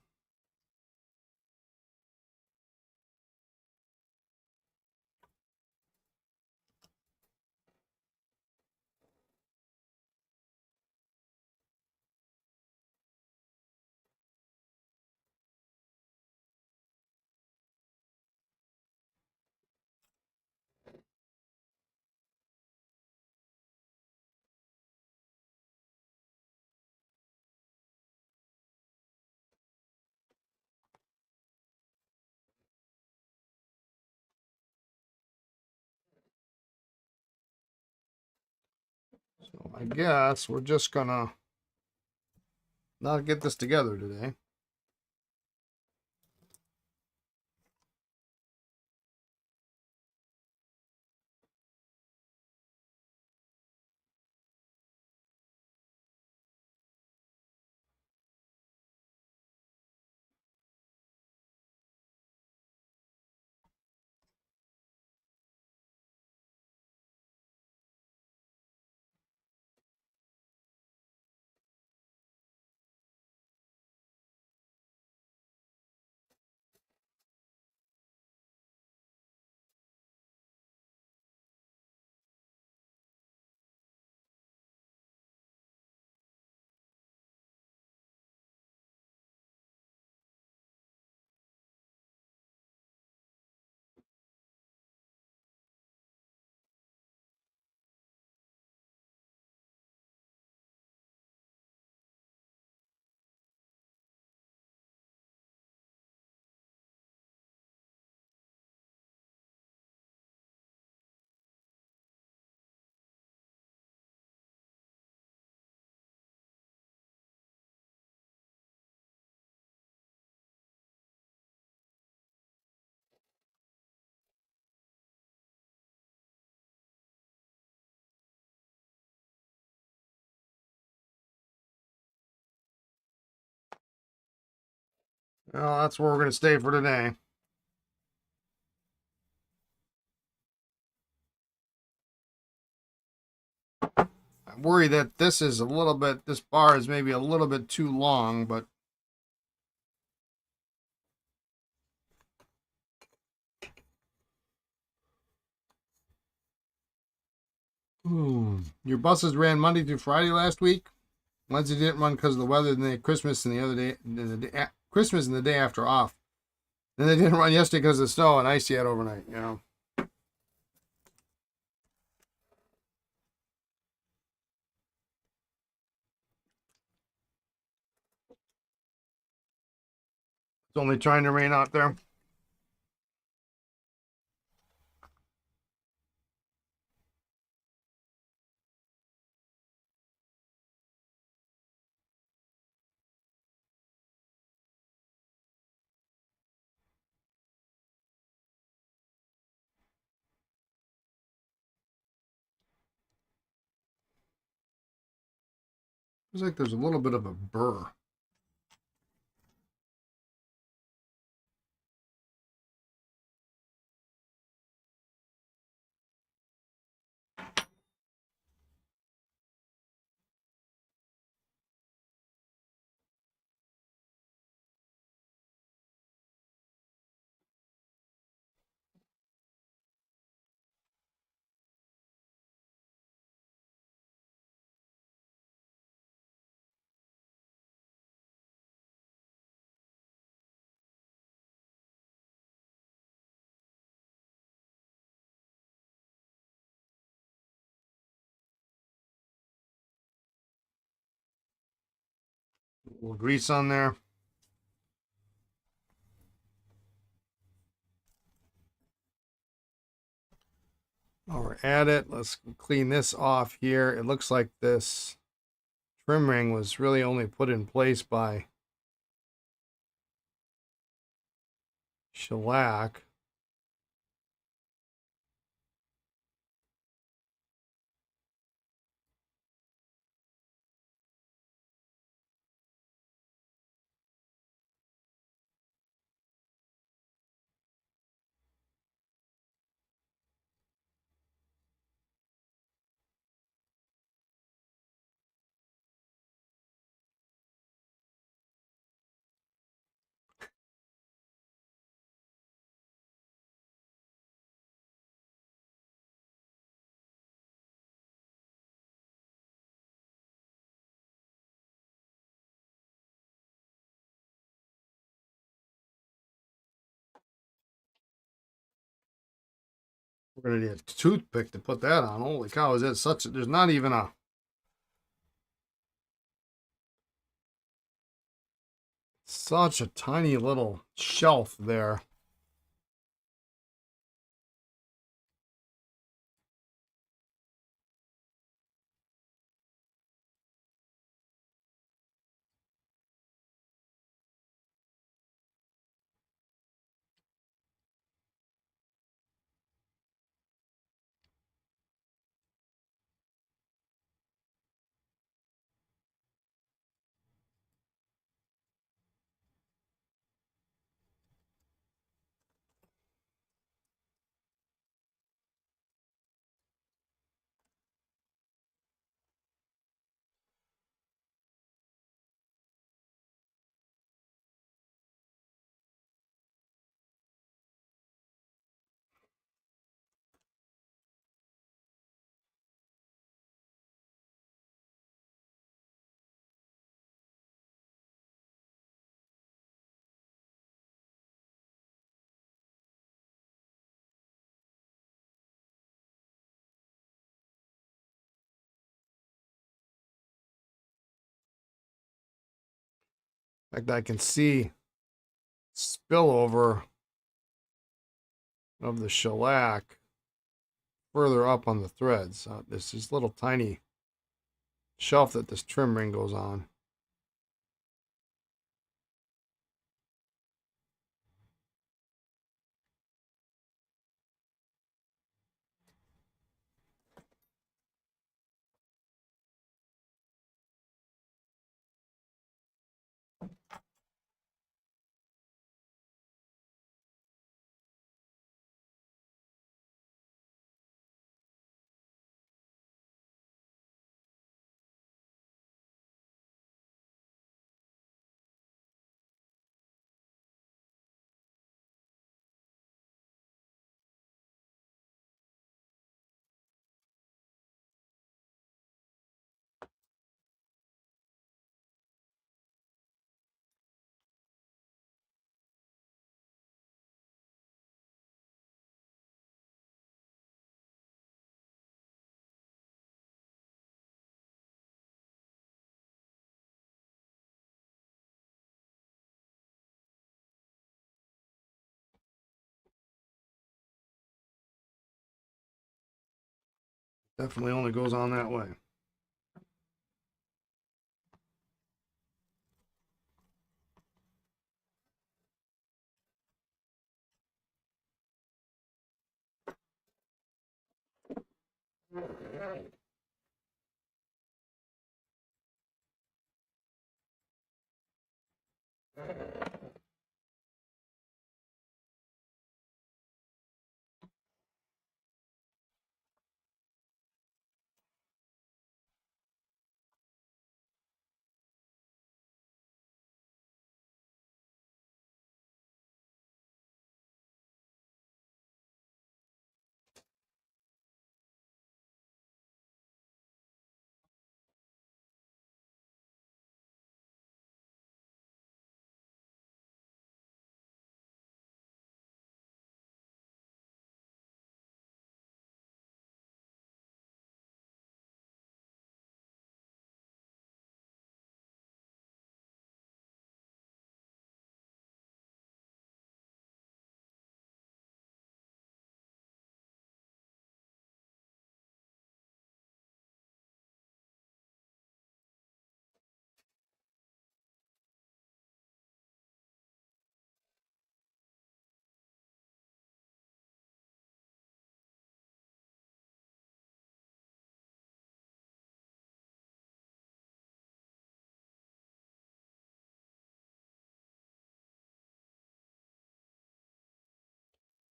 So I guess we're just gonna not get this together today. Well, that's where we're gonna stay for today. I worry that this is a little bit, this bar is maybe a little bit too long, but your buses ran Monday through Friday last week. Wednesday didn't run because of the weather. Then they had Christmas and the other day, Christmas and the day after off. Then they didn't run yesterday because of the snow and ice yet overnight. You know, it's only trying to rain out there. Looks like there's a little bit of a burr. A little grease on there. While we're at it, let's clean this off here. It looks like this trim ring was really only put in place by shellac. We're gonna need a toothpick to put that on. Holy cow, is that such a, there's not even a, such a tiny little shelf there. In fact, I can see spillover of the shellac further up on the threads. There's this little tiny shelf that this trim ring goes on. Definitely only goes on that way.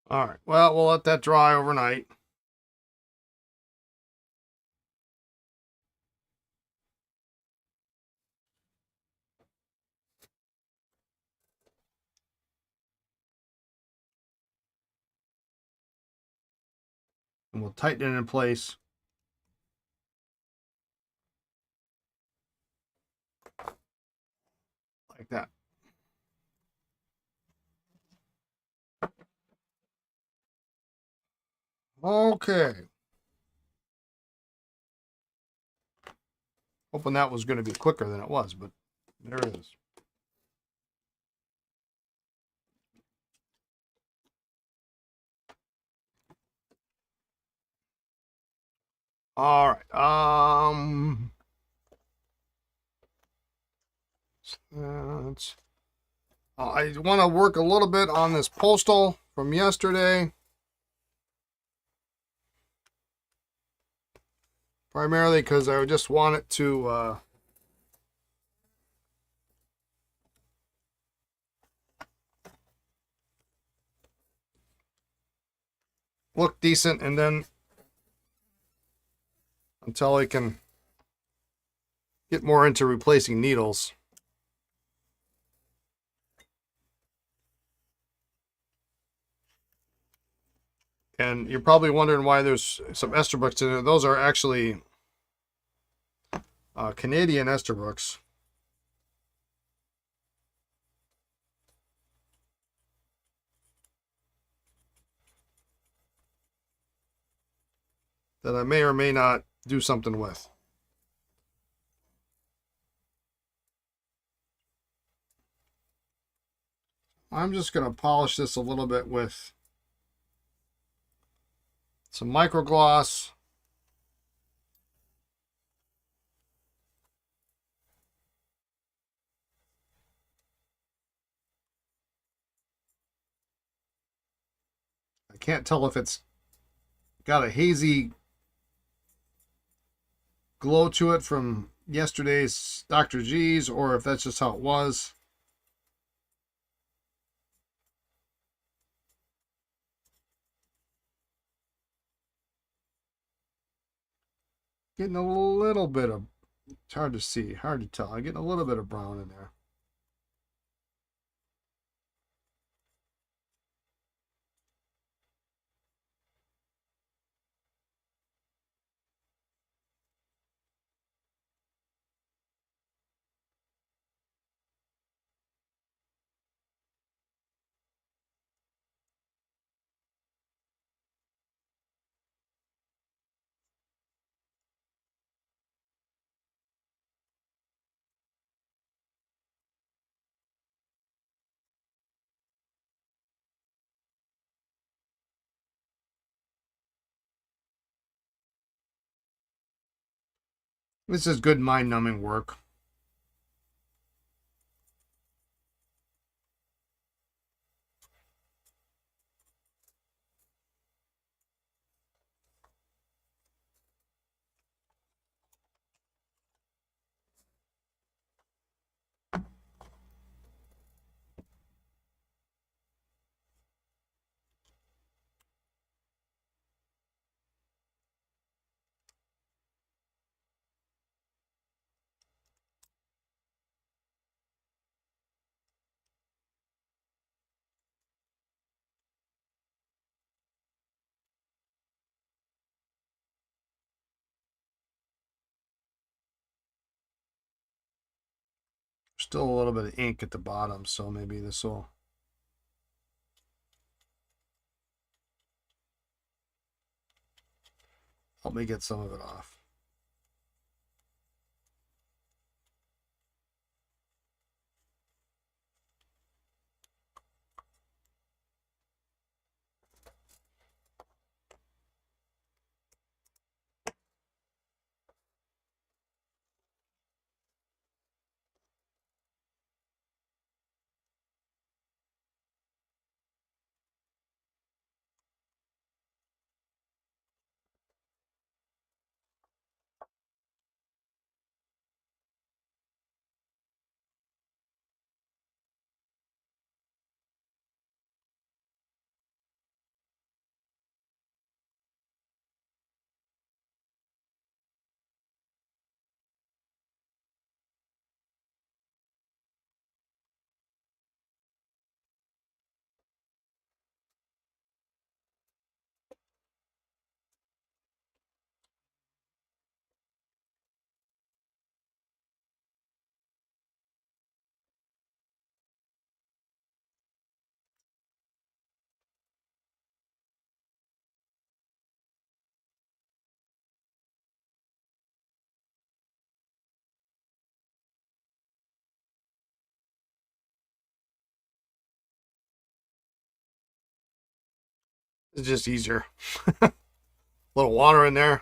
All right. Well, we'll let that dry overnight. And we'll tighten it in place. Like that. Okay. Hoping that was going to be quicker than it was, but there it is. All right. I want to work a little bit on this postal from yesterday. Primarily because I just want it to look decent, and then until I can get more into replacing needles. And you're probably wondering why there's some Esterbrookes in there. Those are actually Canadian Esterbrookes. That I may or may not do something with. I'm just going to polish this a little bit with some microgloss. I can't tell if it's got a hazy glow to it from yesterday's Dr. G's or if that's just how it was. Getting a little bit of, it's hard to see, hard to tell. I'm getting a little bit of brown in there. This is good mind-numbing work. Still a little bit of ink at the bottom, so maybe this will help me get some of it off. It's just easier. A little water in there.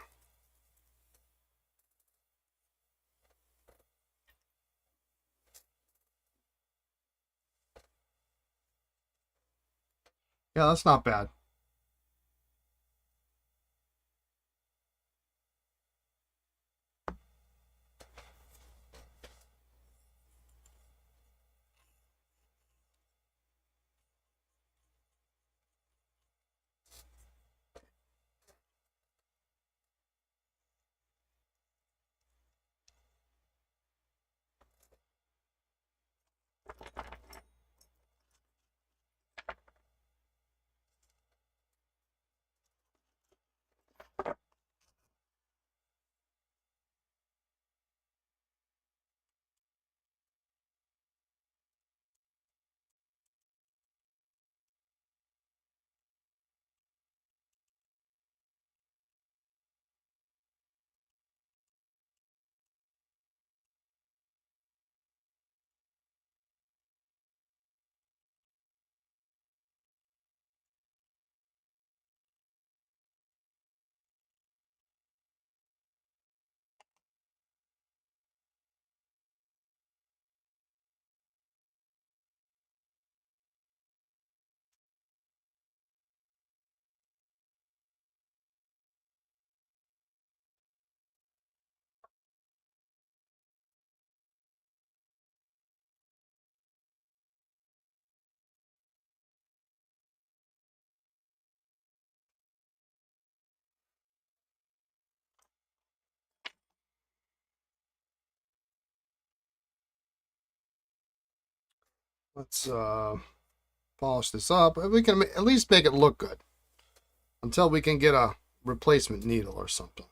Yeah, that's not bad. Let's polish this up. We can at least make it look good until we can get a replacement needle or something.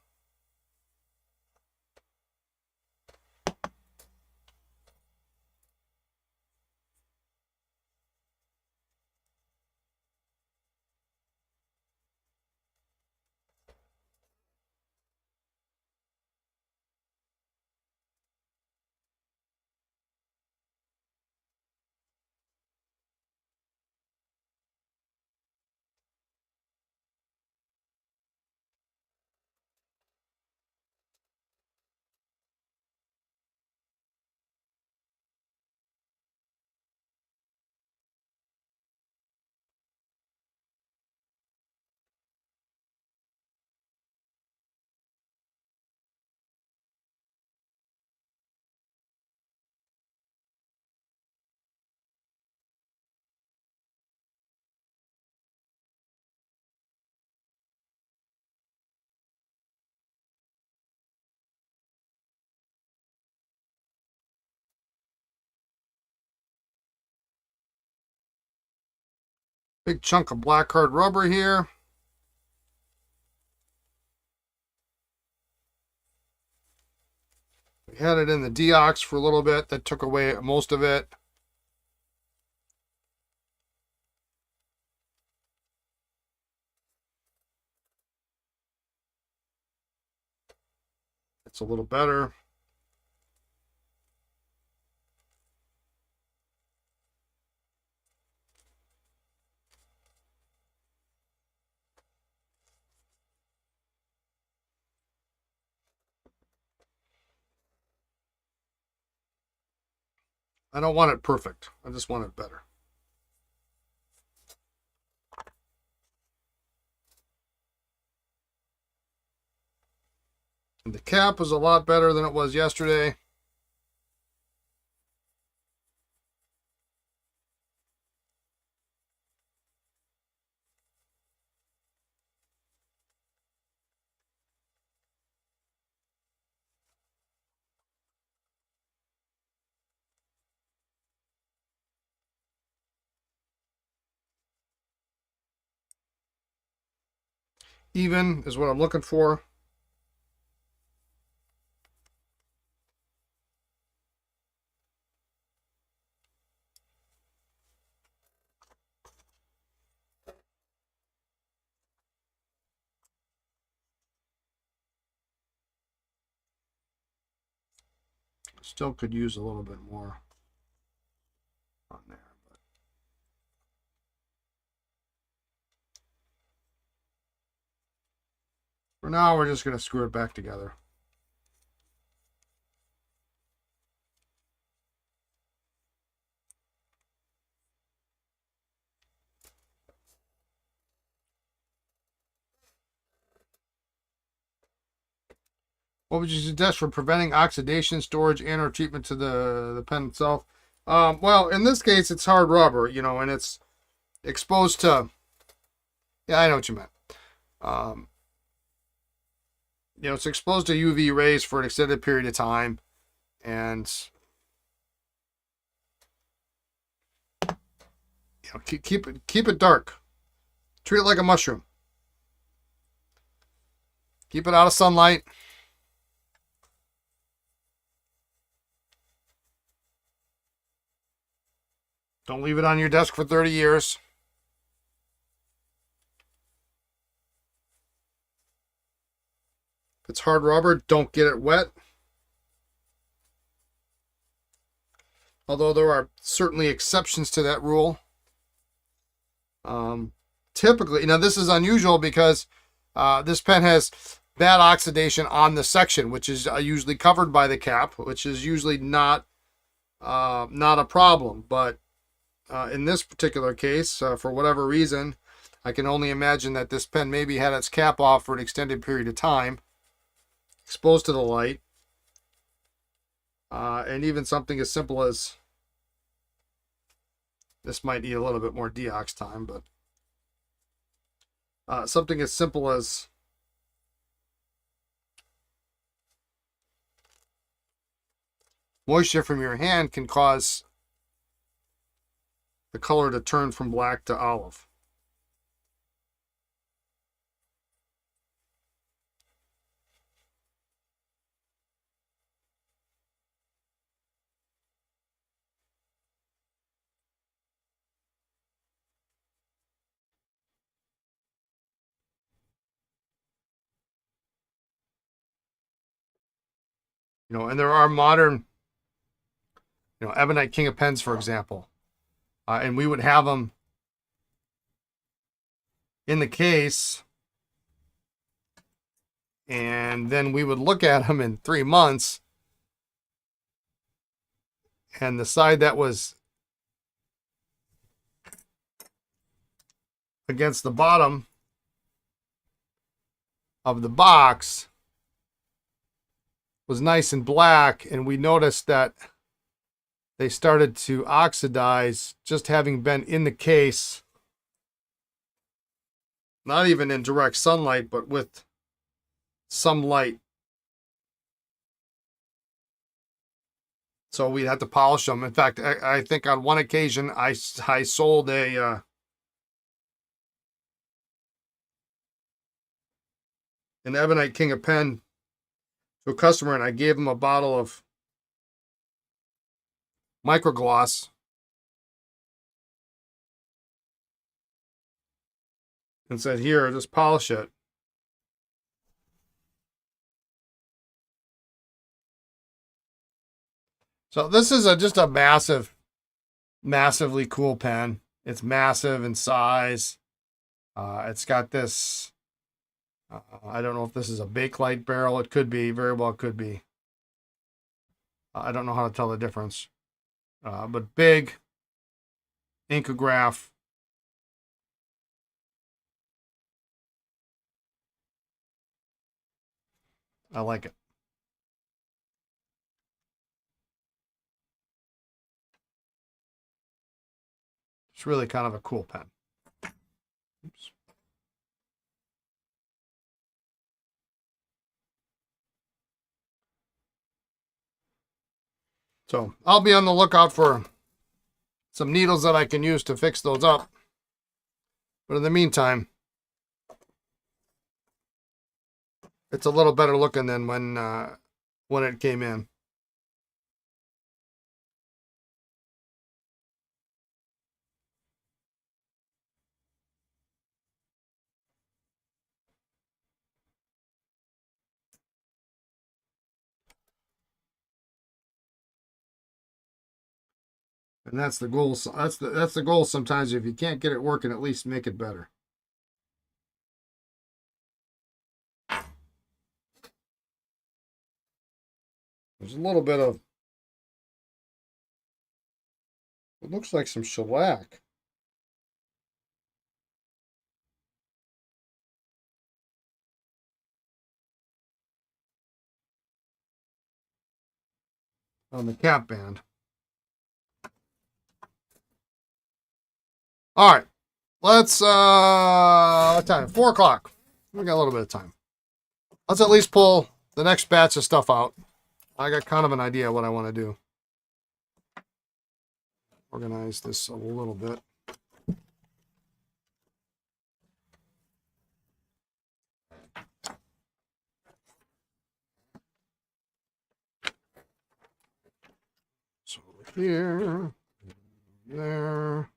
Big chunk of black hard rubber here. We had it in the deox for a little bit. That took away most of it. It's a little better. I don't want it perfect. I just want it better. And the cap was a lot better than it was yesterday. Even is what I'm looking for. Still could use a little bit more on there. But for now, we're just going to screw it back together. What would you suggest for preventing oxidation, storage, and or treatment to the pen itself? Well, in this case, it's hard rubber, and it's exposed to. Yeah, I know what you meant. It's exposed to UV rays for an extended period of time, and keep it dark. Treat it like a mushroom. Keep it out of sunlight. Don't leave it on your desk for 30 years. If it's hard rubber, don't get it wet. Although there are certainly exceptions to that rule. Typically, now this is unusual because this pen has bad oxidation on the section, which is usually covered by the cap, which is usually not a problem. But in this particular case, for whatever reason, I can only imagine that this pen maybe had its cap off for an extended period of time, exposed to the light, and even something as simple as this might need a little bit more deox time, but something as simple as moisture from your hand can cause the color to turn from black to olive. You know, and there are modern, you know, Ebonite King of Pens, for example, and we would have them in the case, and then we would look at them in 3 months, and the side that was against the bottom of the box was nice and black, and we noticed that they started to oxidize just having been in the case, not even in direct sunlight, but with some light. So we had to polish them. In fact, I think on one occasion I sold an Ebonite King of Pen to a customer, and I gave him a bottle of microgloss and said, "Here, just polish it." So this is just a massively cool pen. It's massive in size. It's got this, I don't know if this is a Bakelite barrel. It could be, very well could be. I don't know how to tell the difference. But big Incograph. I like it. It's really kind of a cool pen. Oops. So I'll be on the lookout for some needles that I can use to fix those up. But in the meantime, it's a little better looking than when it came in. And that's the goal. That's the goal sometimes. If you can't get it working, at least make it better. There's a little bit of, it looks like some shellac. On the cap band. All right. Let's what time? 4 o'clock. We got a little bit of time. Let's at least pull the next batch of stuff out. I got kind of an idea what I want to do. Organize this a little bit. So here, there.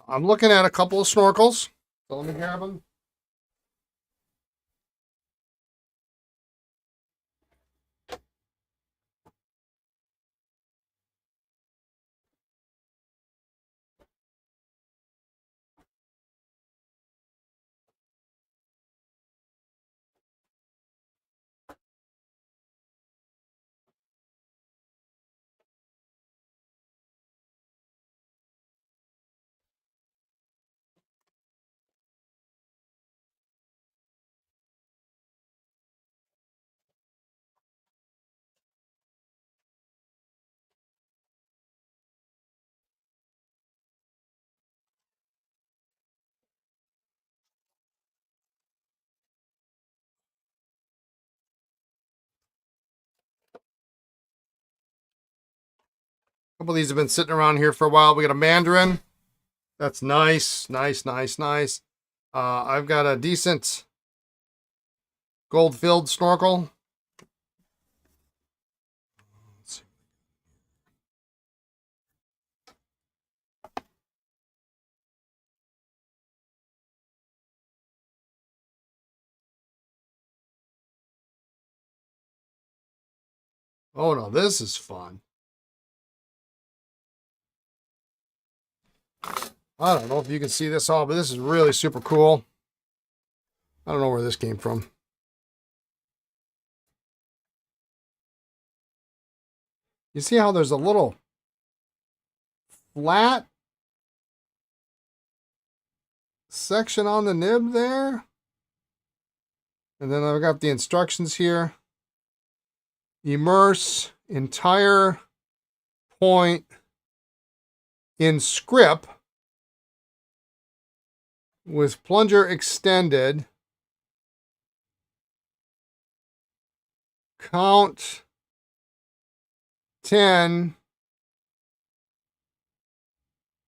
I'm looking at a couple of snorkels. So let me grab them. couple of these have been sitting around here for a while. We got a mandarin. That's nice, nice, nice, nice. I've got a decent gold-filled snorkel. Oh no, this is fun. I don't know if you can see this all, but this is really super cool. I don't know where this came from. You see how there's a little flat section on the nib there? And then I've got the instructions here. Immerse entire point in script with plunger extended. Count 10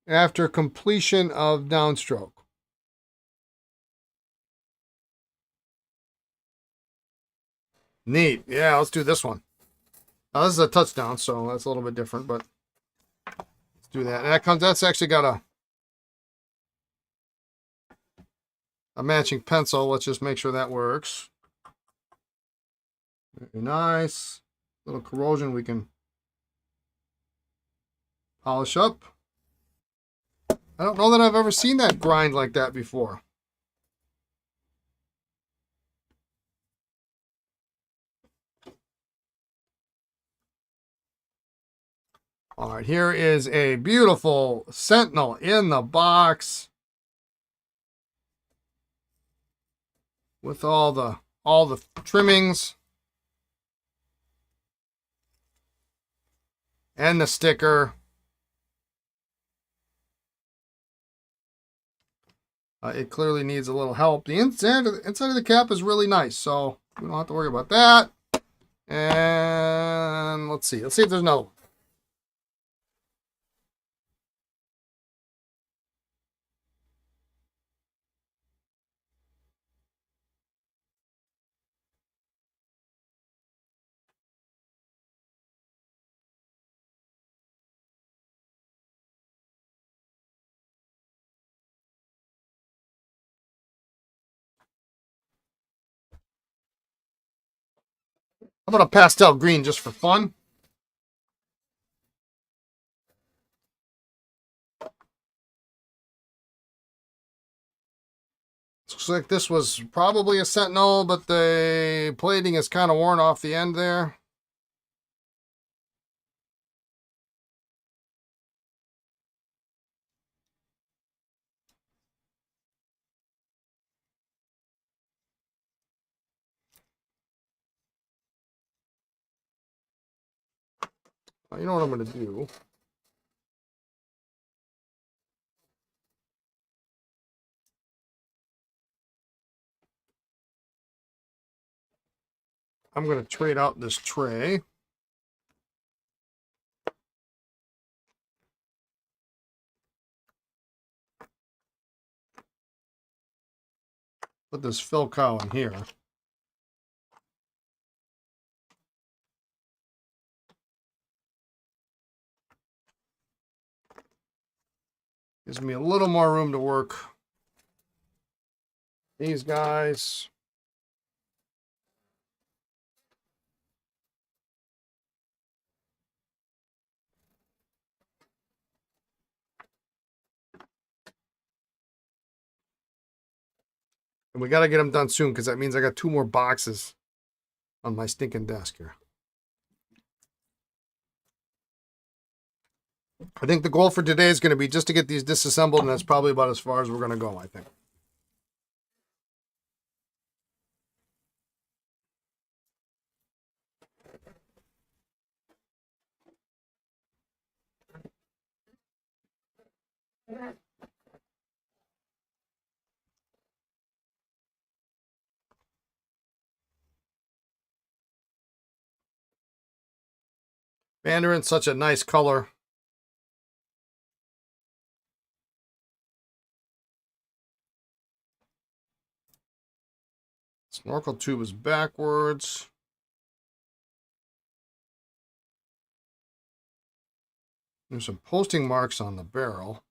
after completion of downstroke. Neat. Yeah, let's do this one. Now, this is a touchdown, so that's a little bit different, but let's do that. And that's actually got a matching pencil. Let's just make sure that works. Very nice. Little corrosion we can polish up. I don't know that I've ever seen that grind like that before. All right, here is a beautiful Sentinel in the box with all the trimmings and the sticker. It clearly needs a little help. The inside of the cap is really nice, so we don't have to worry about that. And let's see. Let's see if there's another one. How about a pastel green just for fun? Looks like this was probably a Sentinel, but the plating is kind of worn off the end there. You know what I'm going to do? I'm going to trade out this tray. Put this fill cow in here. Gives me a little more room to work these guys. And we got to get them done soon because that means I got 2 more boxes on my stinking desk here. I think the goal for today is going to be just to get these disassembled, and that's probably about as far as we're going to go, I think. Mandarin's such a nice color. Snorkel tube is backwards. There's some posting marks on the barrel.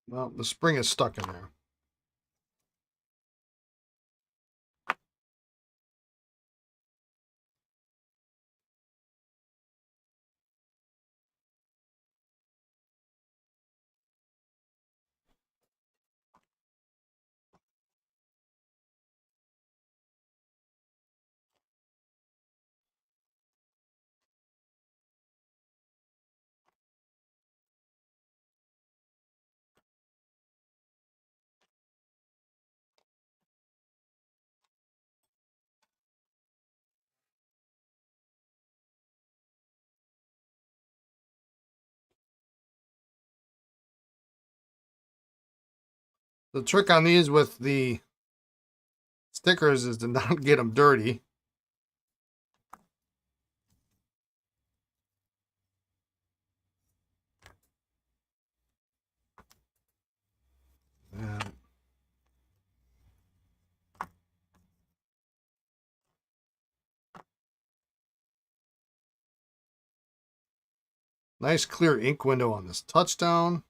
Well, the spring is stuck in there. The trick on these with the stickers is to not get them dirty. And nice clear ink window on this touchdown.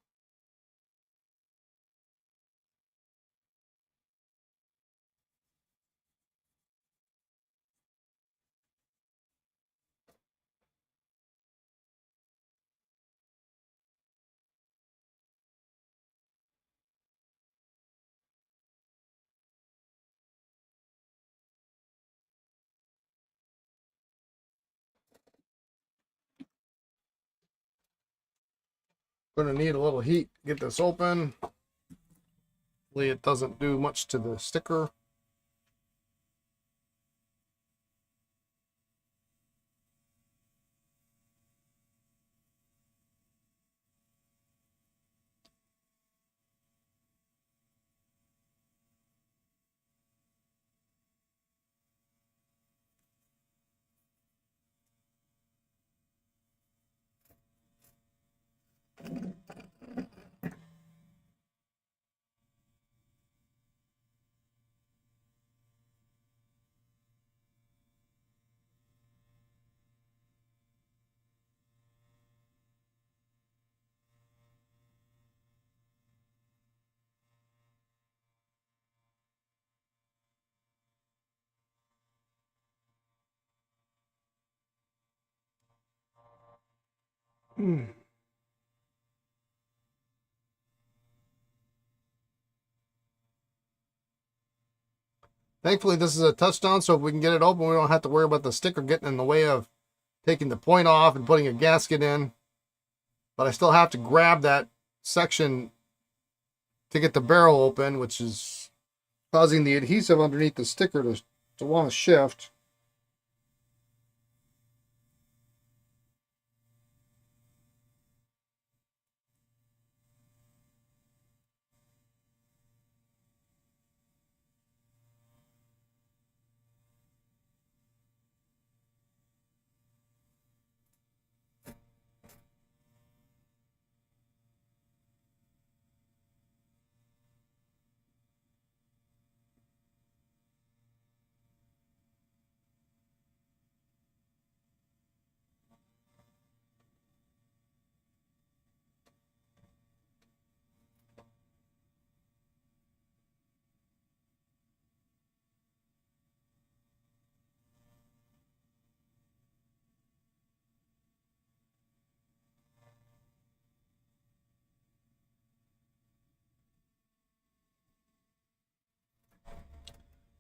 Gonna need a little heat to get this open. Hopefully it doesn't do much to the sticker. Thankfully, this is a touchdown, so if we can get it open, we don't have to worry about the sticker getting in the way of taking the point off and putting a gasket in. But I still have to grab that section to get the barrel open, which is causing the adhesive underneath the sticker to want to shift.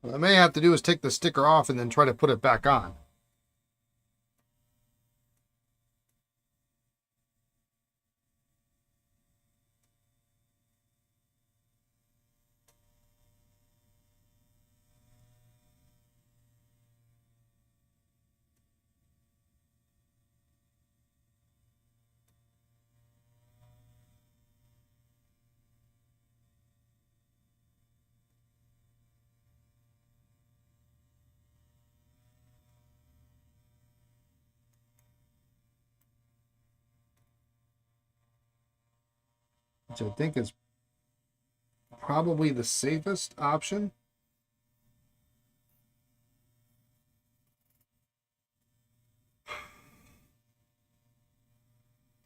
What I may have to do is take the sticker off and then try to put it back on. Which I think is probably the safest option.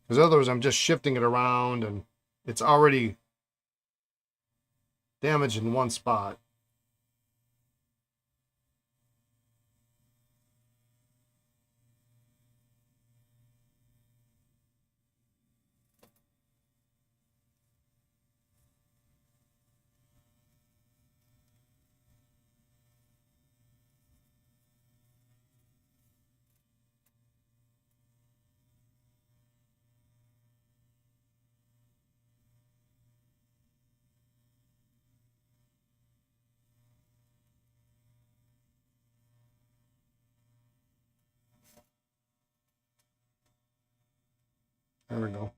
Because otherwise I'm just shifting it around and it's already damaged in one spot. There we go.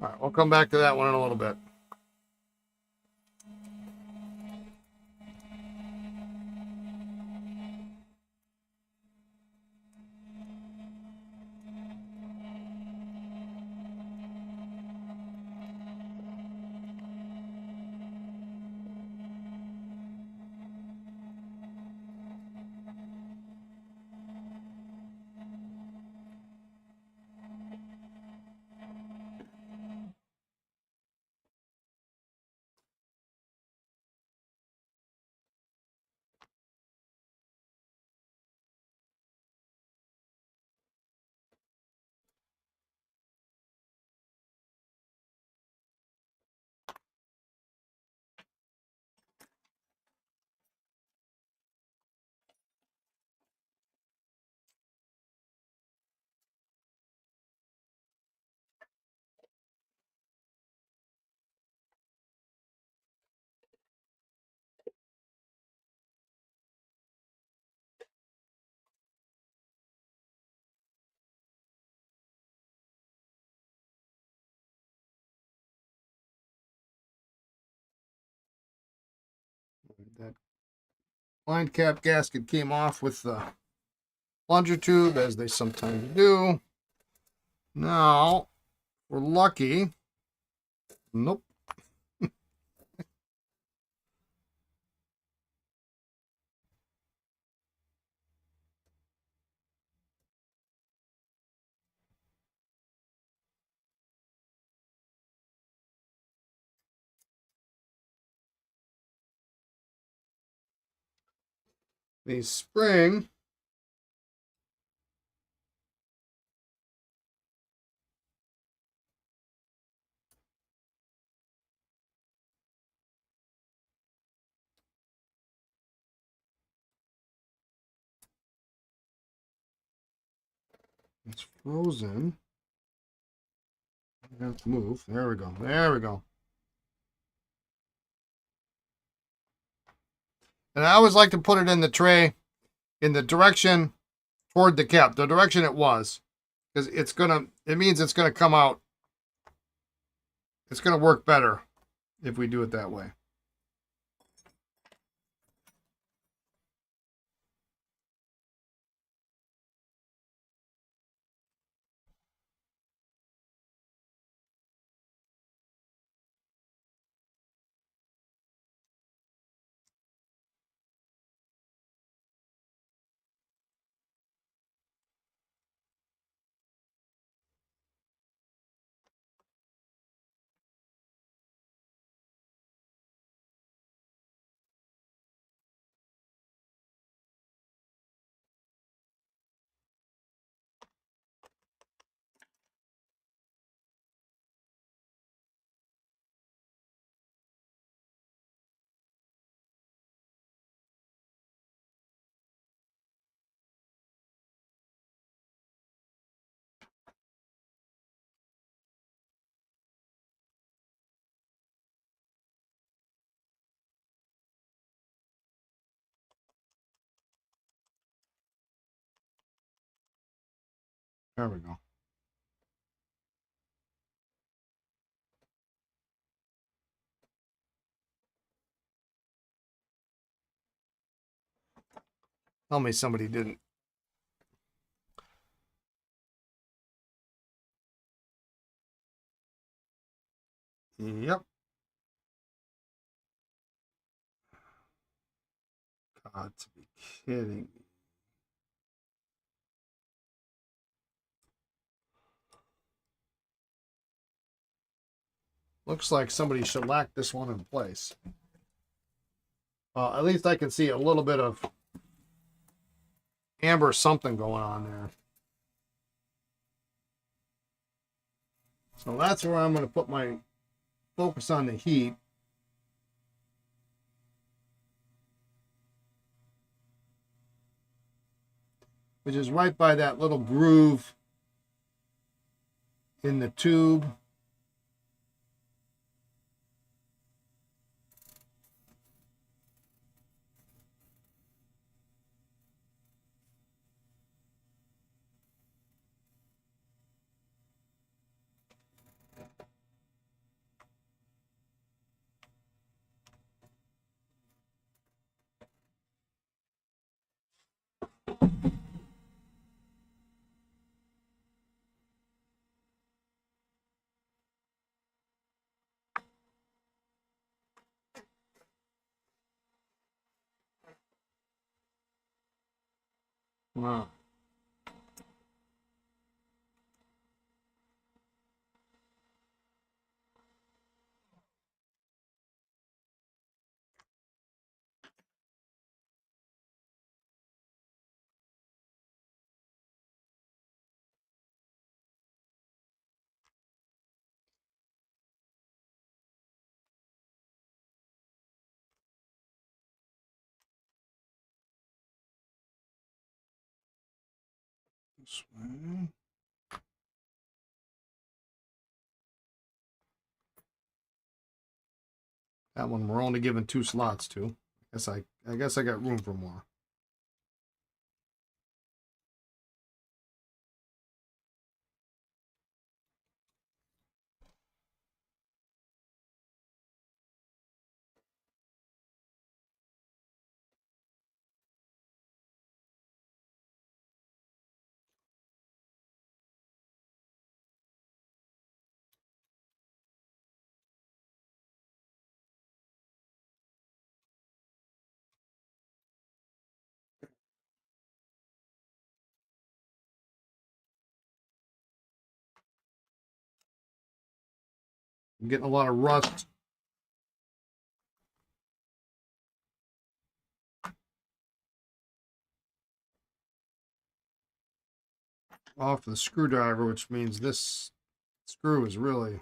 All right, we'll come back to that one in a little bit. That line cap gasket came off with the plunger tube, as they sometimes do. Now, we're lucky. Nope. The spring it's frozen. I have to move. There we go. There we go. And I always like to put it in the tray in the direction toward the cap, the direction it was, because it means it's gonna come out. It's gonna work better if we do it that way. There we go. Tell me somebody didn't. Yep. God, to be kidding me. Looks like somebody shellacked this one in place. At least I can see a little bit of amber something going on there. So that's where I'm going to put my focus on the heat. Which is right by that little groove in the tube. Wow. This way. That one we're only given 2 slots to. I guess I got room for more. I'm getting a lot of rust. Off the screwdriver, which means this screw is really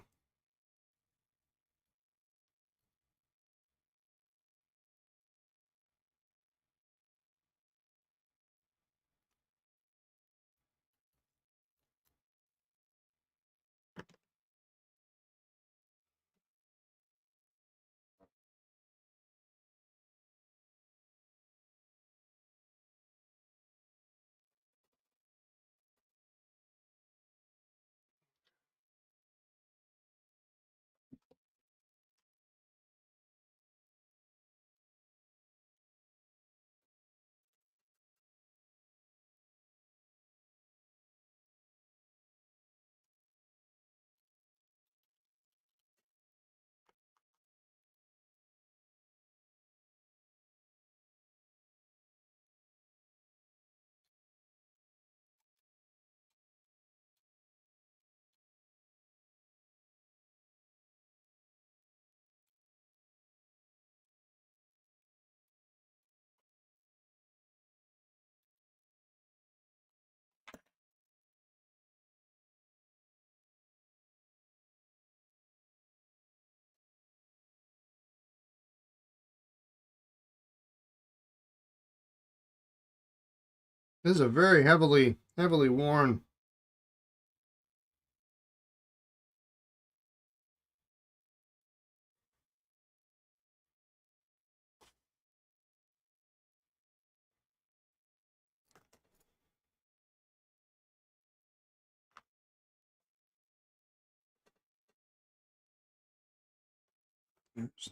this is a very heavily worn. Oops.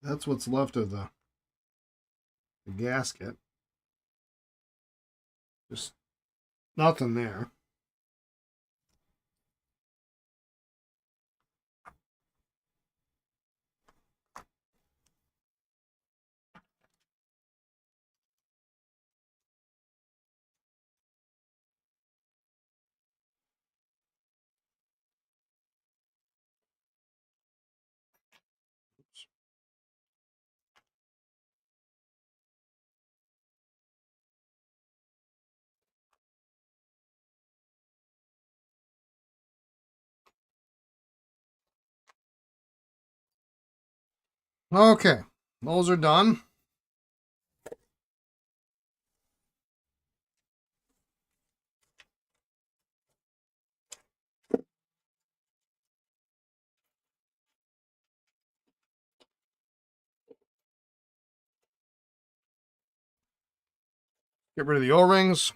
That's what's left of the gasket. Just nothing there. Okay, those are done. Get rid of the O-rings.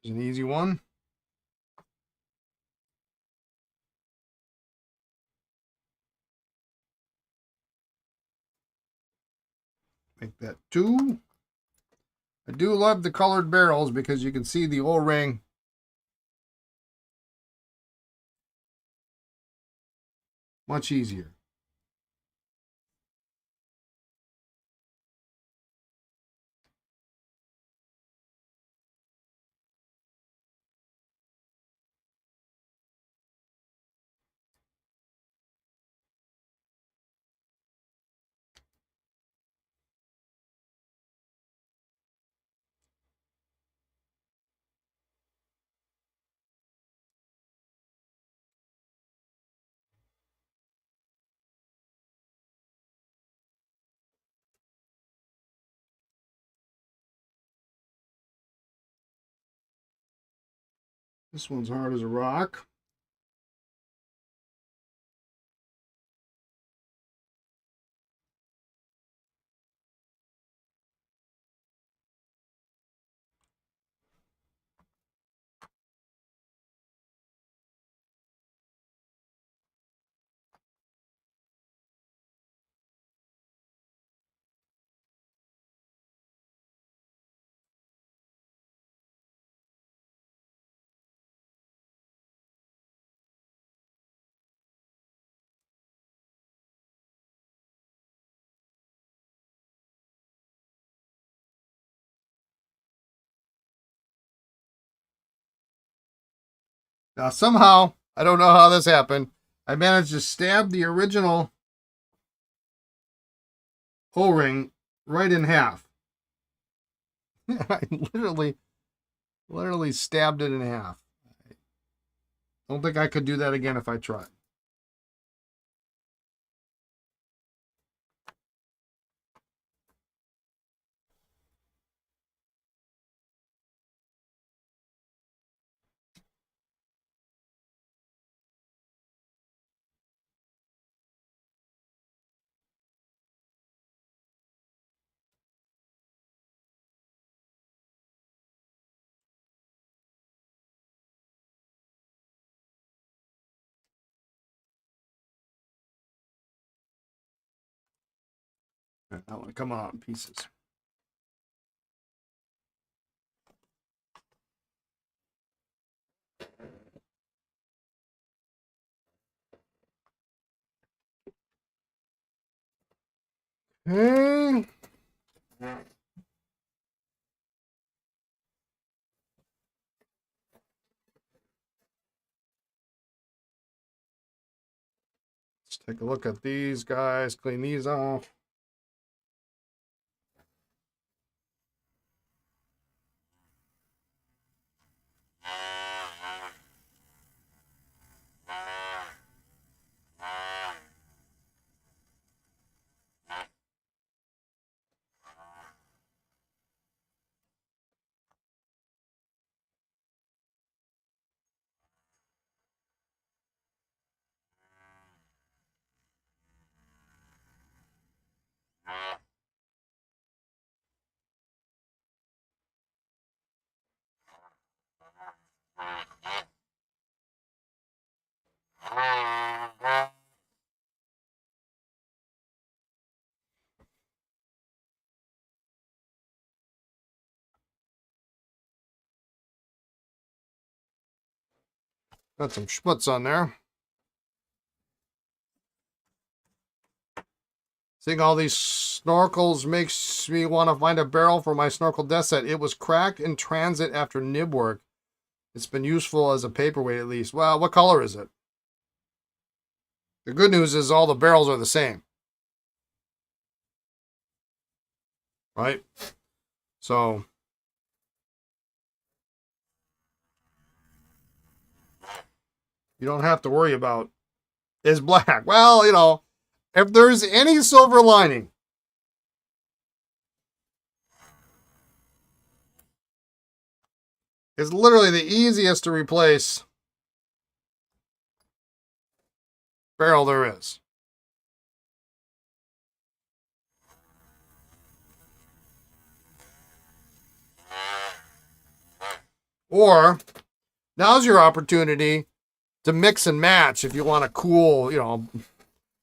There's an easy one. Make that 2. I do love the colored barrels because you can see the O-ring much easier. This one's hard as a rock. Now somehow, I don't know how this happened, I managed to stab the original O-ring right in half. I literally stabbed it in half. I don't think I could do that again if I tried. I want to come out in pieces. Okay. Let's take a look at these guys, clean these off. Got some schmutz on there. Seeing all these snorkels makes me want to find a barrel for my snorkel death set. It was cracked in transit after nib work. It's been useful as a paperweight at least. Well, what color is it? The good news is all the barrels are the same. Right? So you don't have to worry about is black. Well, you know, if there's any silver lining, it's literally the easiest to replace barrel there is. Or now's your opportunity to mix and match if you want a cool,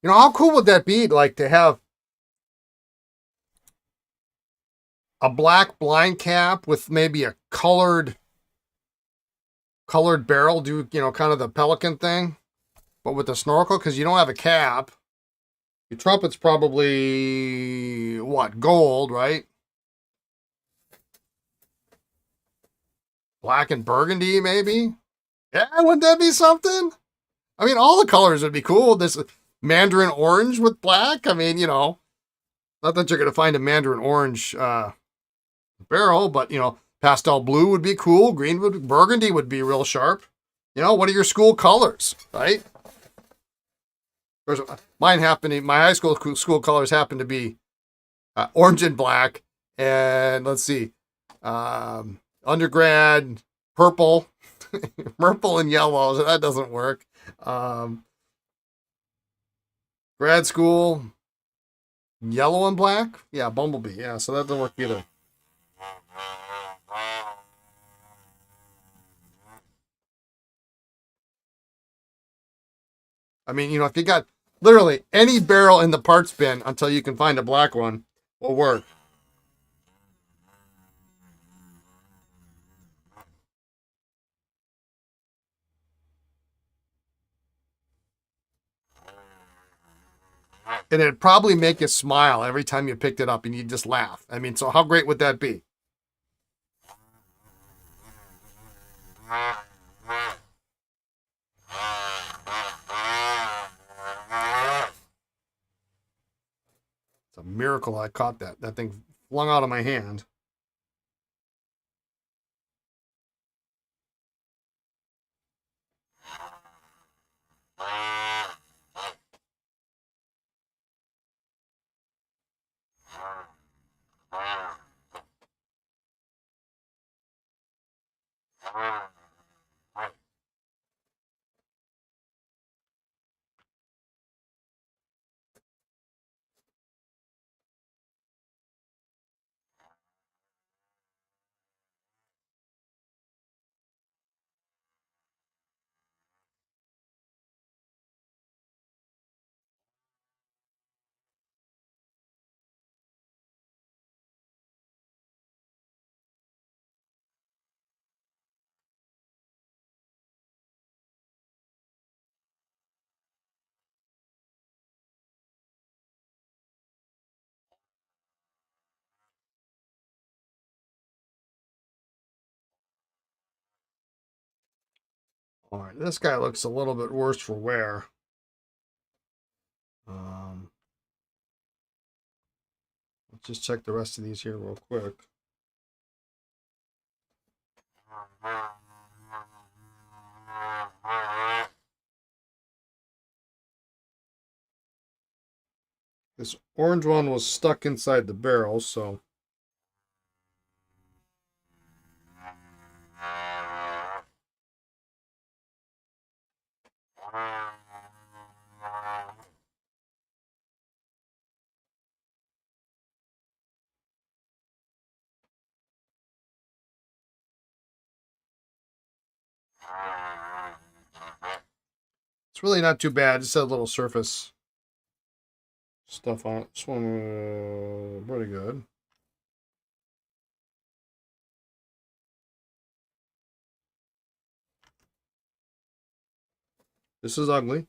how cool would that be? Like to have a black blind cap with maybe a colored barrel, do kind of the pelican thing, but with the snorkel because you don't have a cap. Your trumpet's probably what, gold, right? Black and burgundy, maybe. Yeah, wouldn't that be something? I mean, all the colors would be cool. This mandarin orange with black. I mean, not that you're gonna find a mandarin orange barrel, but pastel blue would be cool. Burgundy would be real sharp. What are your school colors, right? My high school colors happen to be orange and black, and let's see, undergrad purple, purple and yellow. So that doesn't work. Grad school yellow and black. Yeah, bumblebee. Yeah, so that doesn't work either. I mean, if you got literally any barrel in the parts bin until you can find a black one, will work. And it'd probably make you smile every time you picked it up and you just laugh. I mean, so how great would that be? It's a miracle I caught that. That thing flung out of my hand. All right, this guy looks a little bit worse for wear. Um, let's just check the rest of these here real quick. This orange one was stuck inside the barrel, so it's really not too bad. Just a little surface stuff on it. This one, pretty good. This is ugly.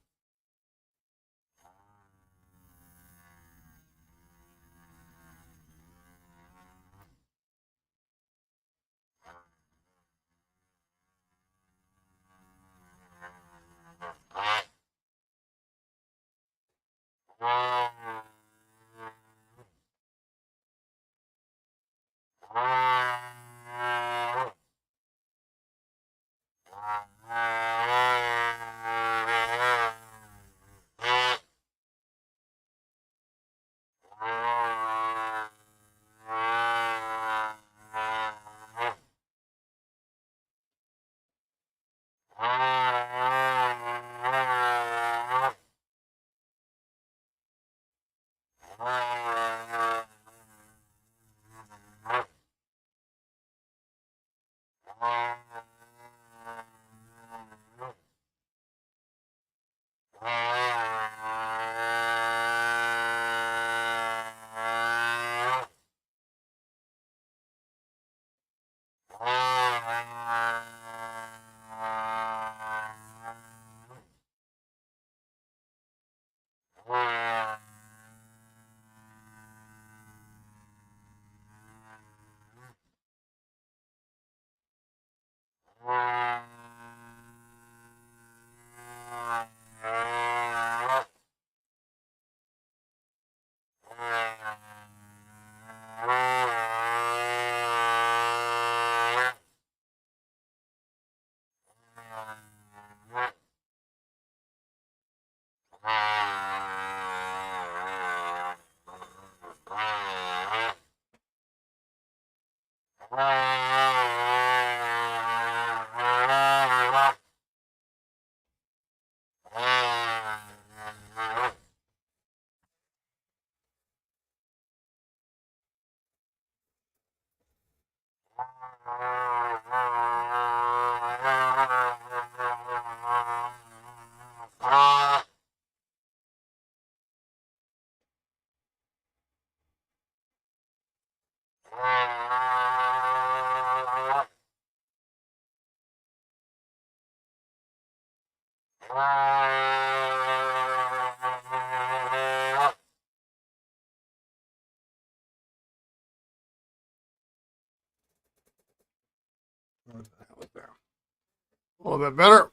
A little bit better.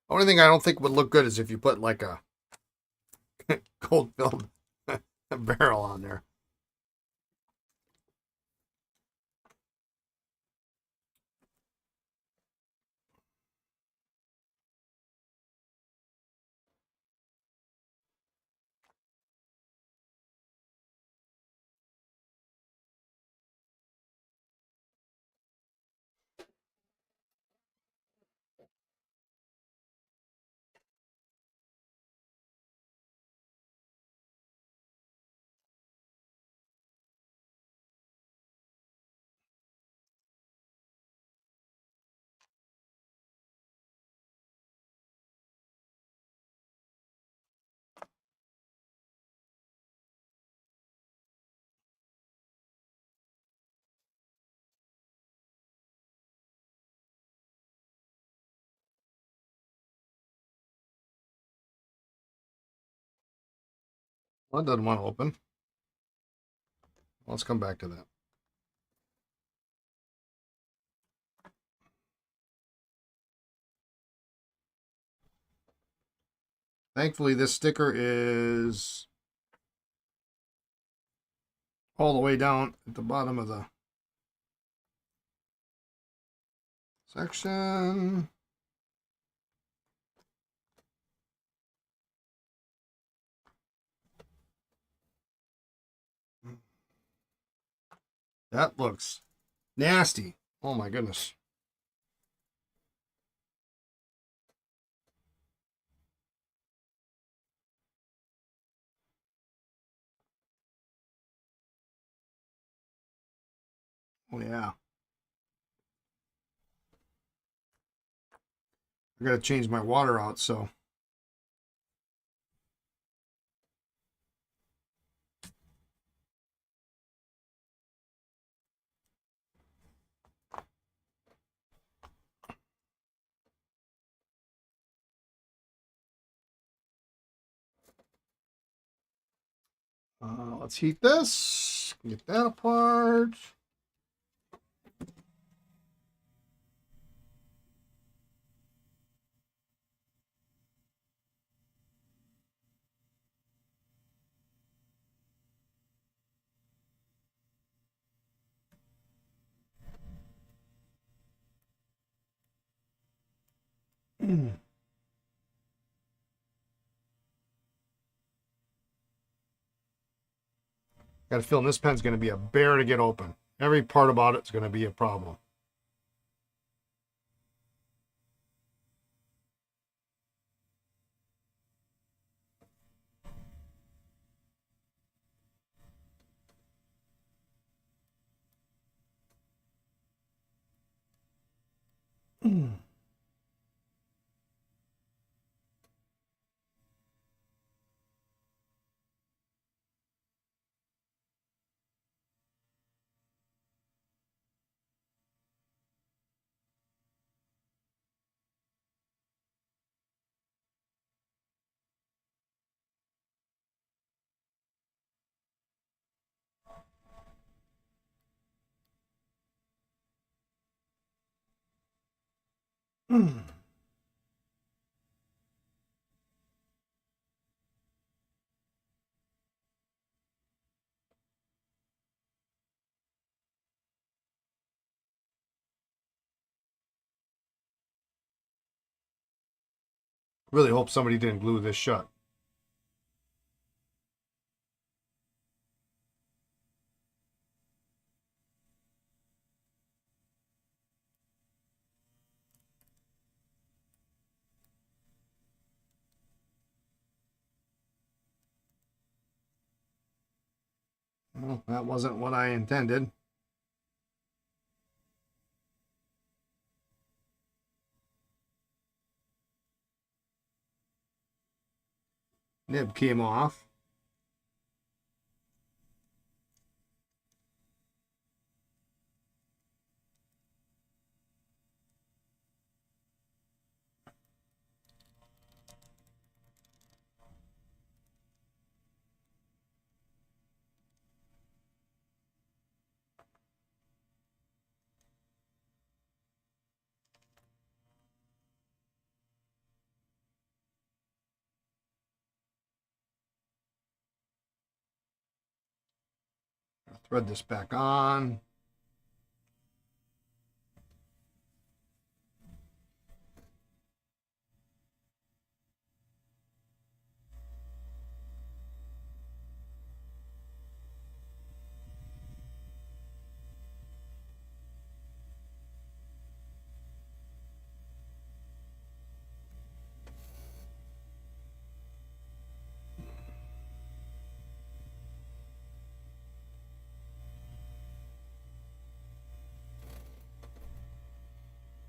Only thing I don't think would look good is if you put like a gold filled barrel on there. Well, it doesn't want to open. Let's come back to that. Thankfully, this sticker is all the way down at the bottom of the section. That looks nasty. Oh my goodness. Oh yeah. I gotta change my water out, so Let's heat this. Get that apart. Got a feeling this pen's going to be a bear to get open. Every part about it's going to be a problem. Really hope somebody didn't glue this shut. Well, that wasn't what I intended. Nib came off. Thread this back on.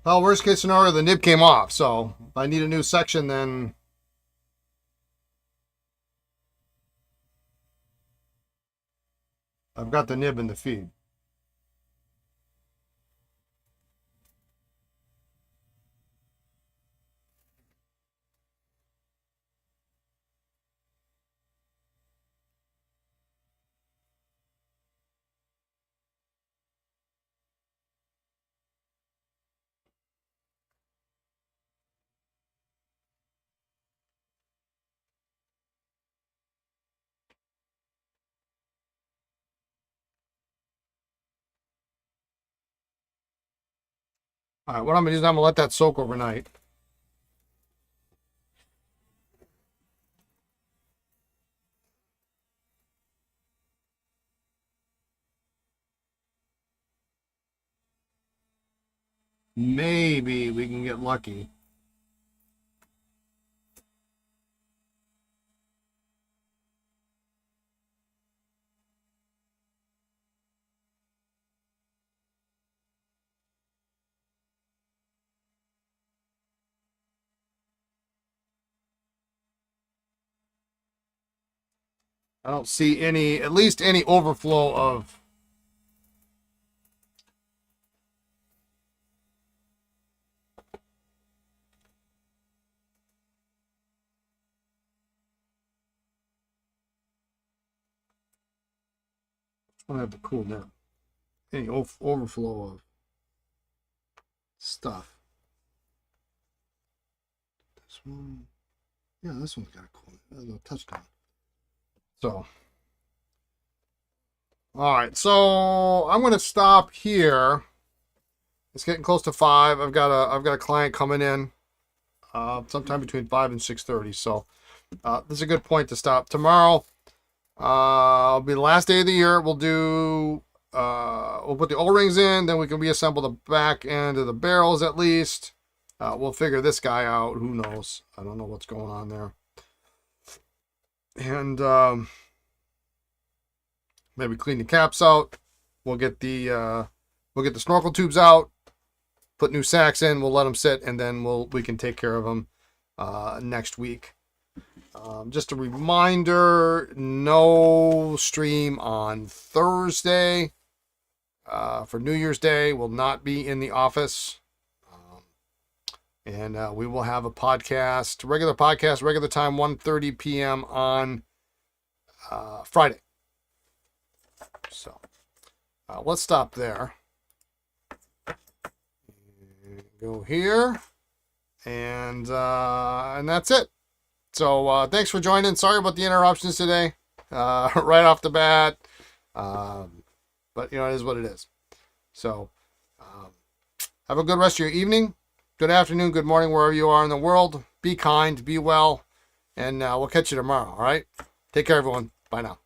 Well, worst case scenario, the nib came off. So if I need a new section, then I've got the nib in the feed. All right, what I'm going to do is I'm going to let that soak overnight. Maybe we can get lucky. I don't see any, at least any overflow of. I have to cool down. Any overflow of stuff. This one, yeah, this one's got a cool. There's a touchdown. So, all right. So I'm gonna stop here. It's getting close to 5. I've got a client coming in sometime between 5 and 6:30. So this is a good point to stop. Tomorrow will be the last day of the year. We'll do we'll put the O-rings in, then we can reassemble the back end of the barrels at least. We'll figure this guy out. Who knows? I don't know what's going on there. And maybe clean the caps out. We'll get the snorkel tubes out. Put new sacks in. We'll let them sit, and then we can take care of them next week. Just a reminder: no stream on Thursday for New Year's Day. Will not be in the office, and we will have a regular podcast, regular time, 1:30 p.m. on Friday. So let's stop there. Go here, and that's it. So thanks for joining. Sorry about the interruptions today, right off the bat, but it is what it is. So have a good rest of your evening, good afternoon, good morning, wherever you are in the world. Be kind, be well, and we'll catch you tomorrow. All right, take care, everyone. Bye now.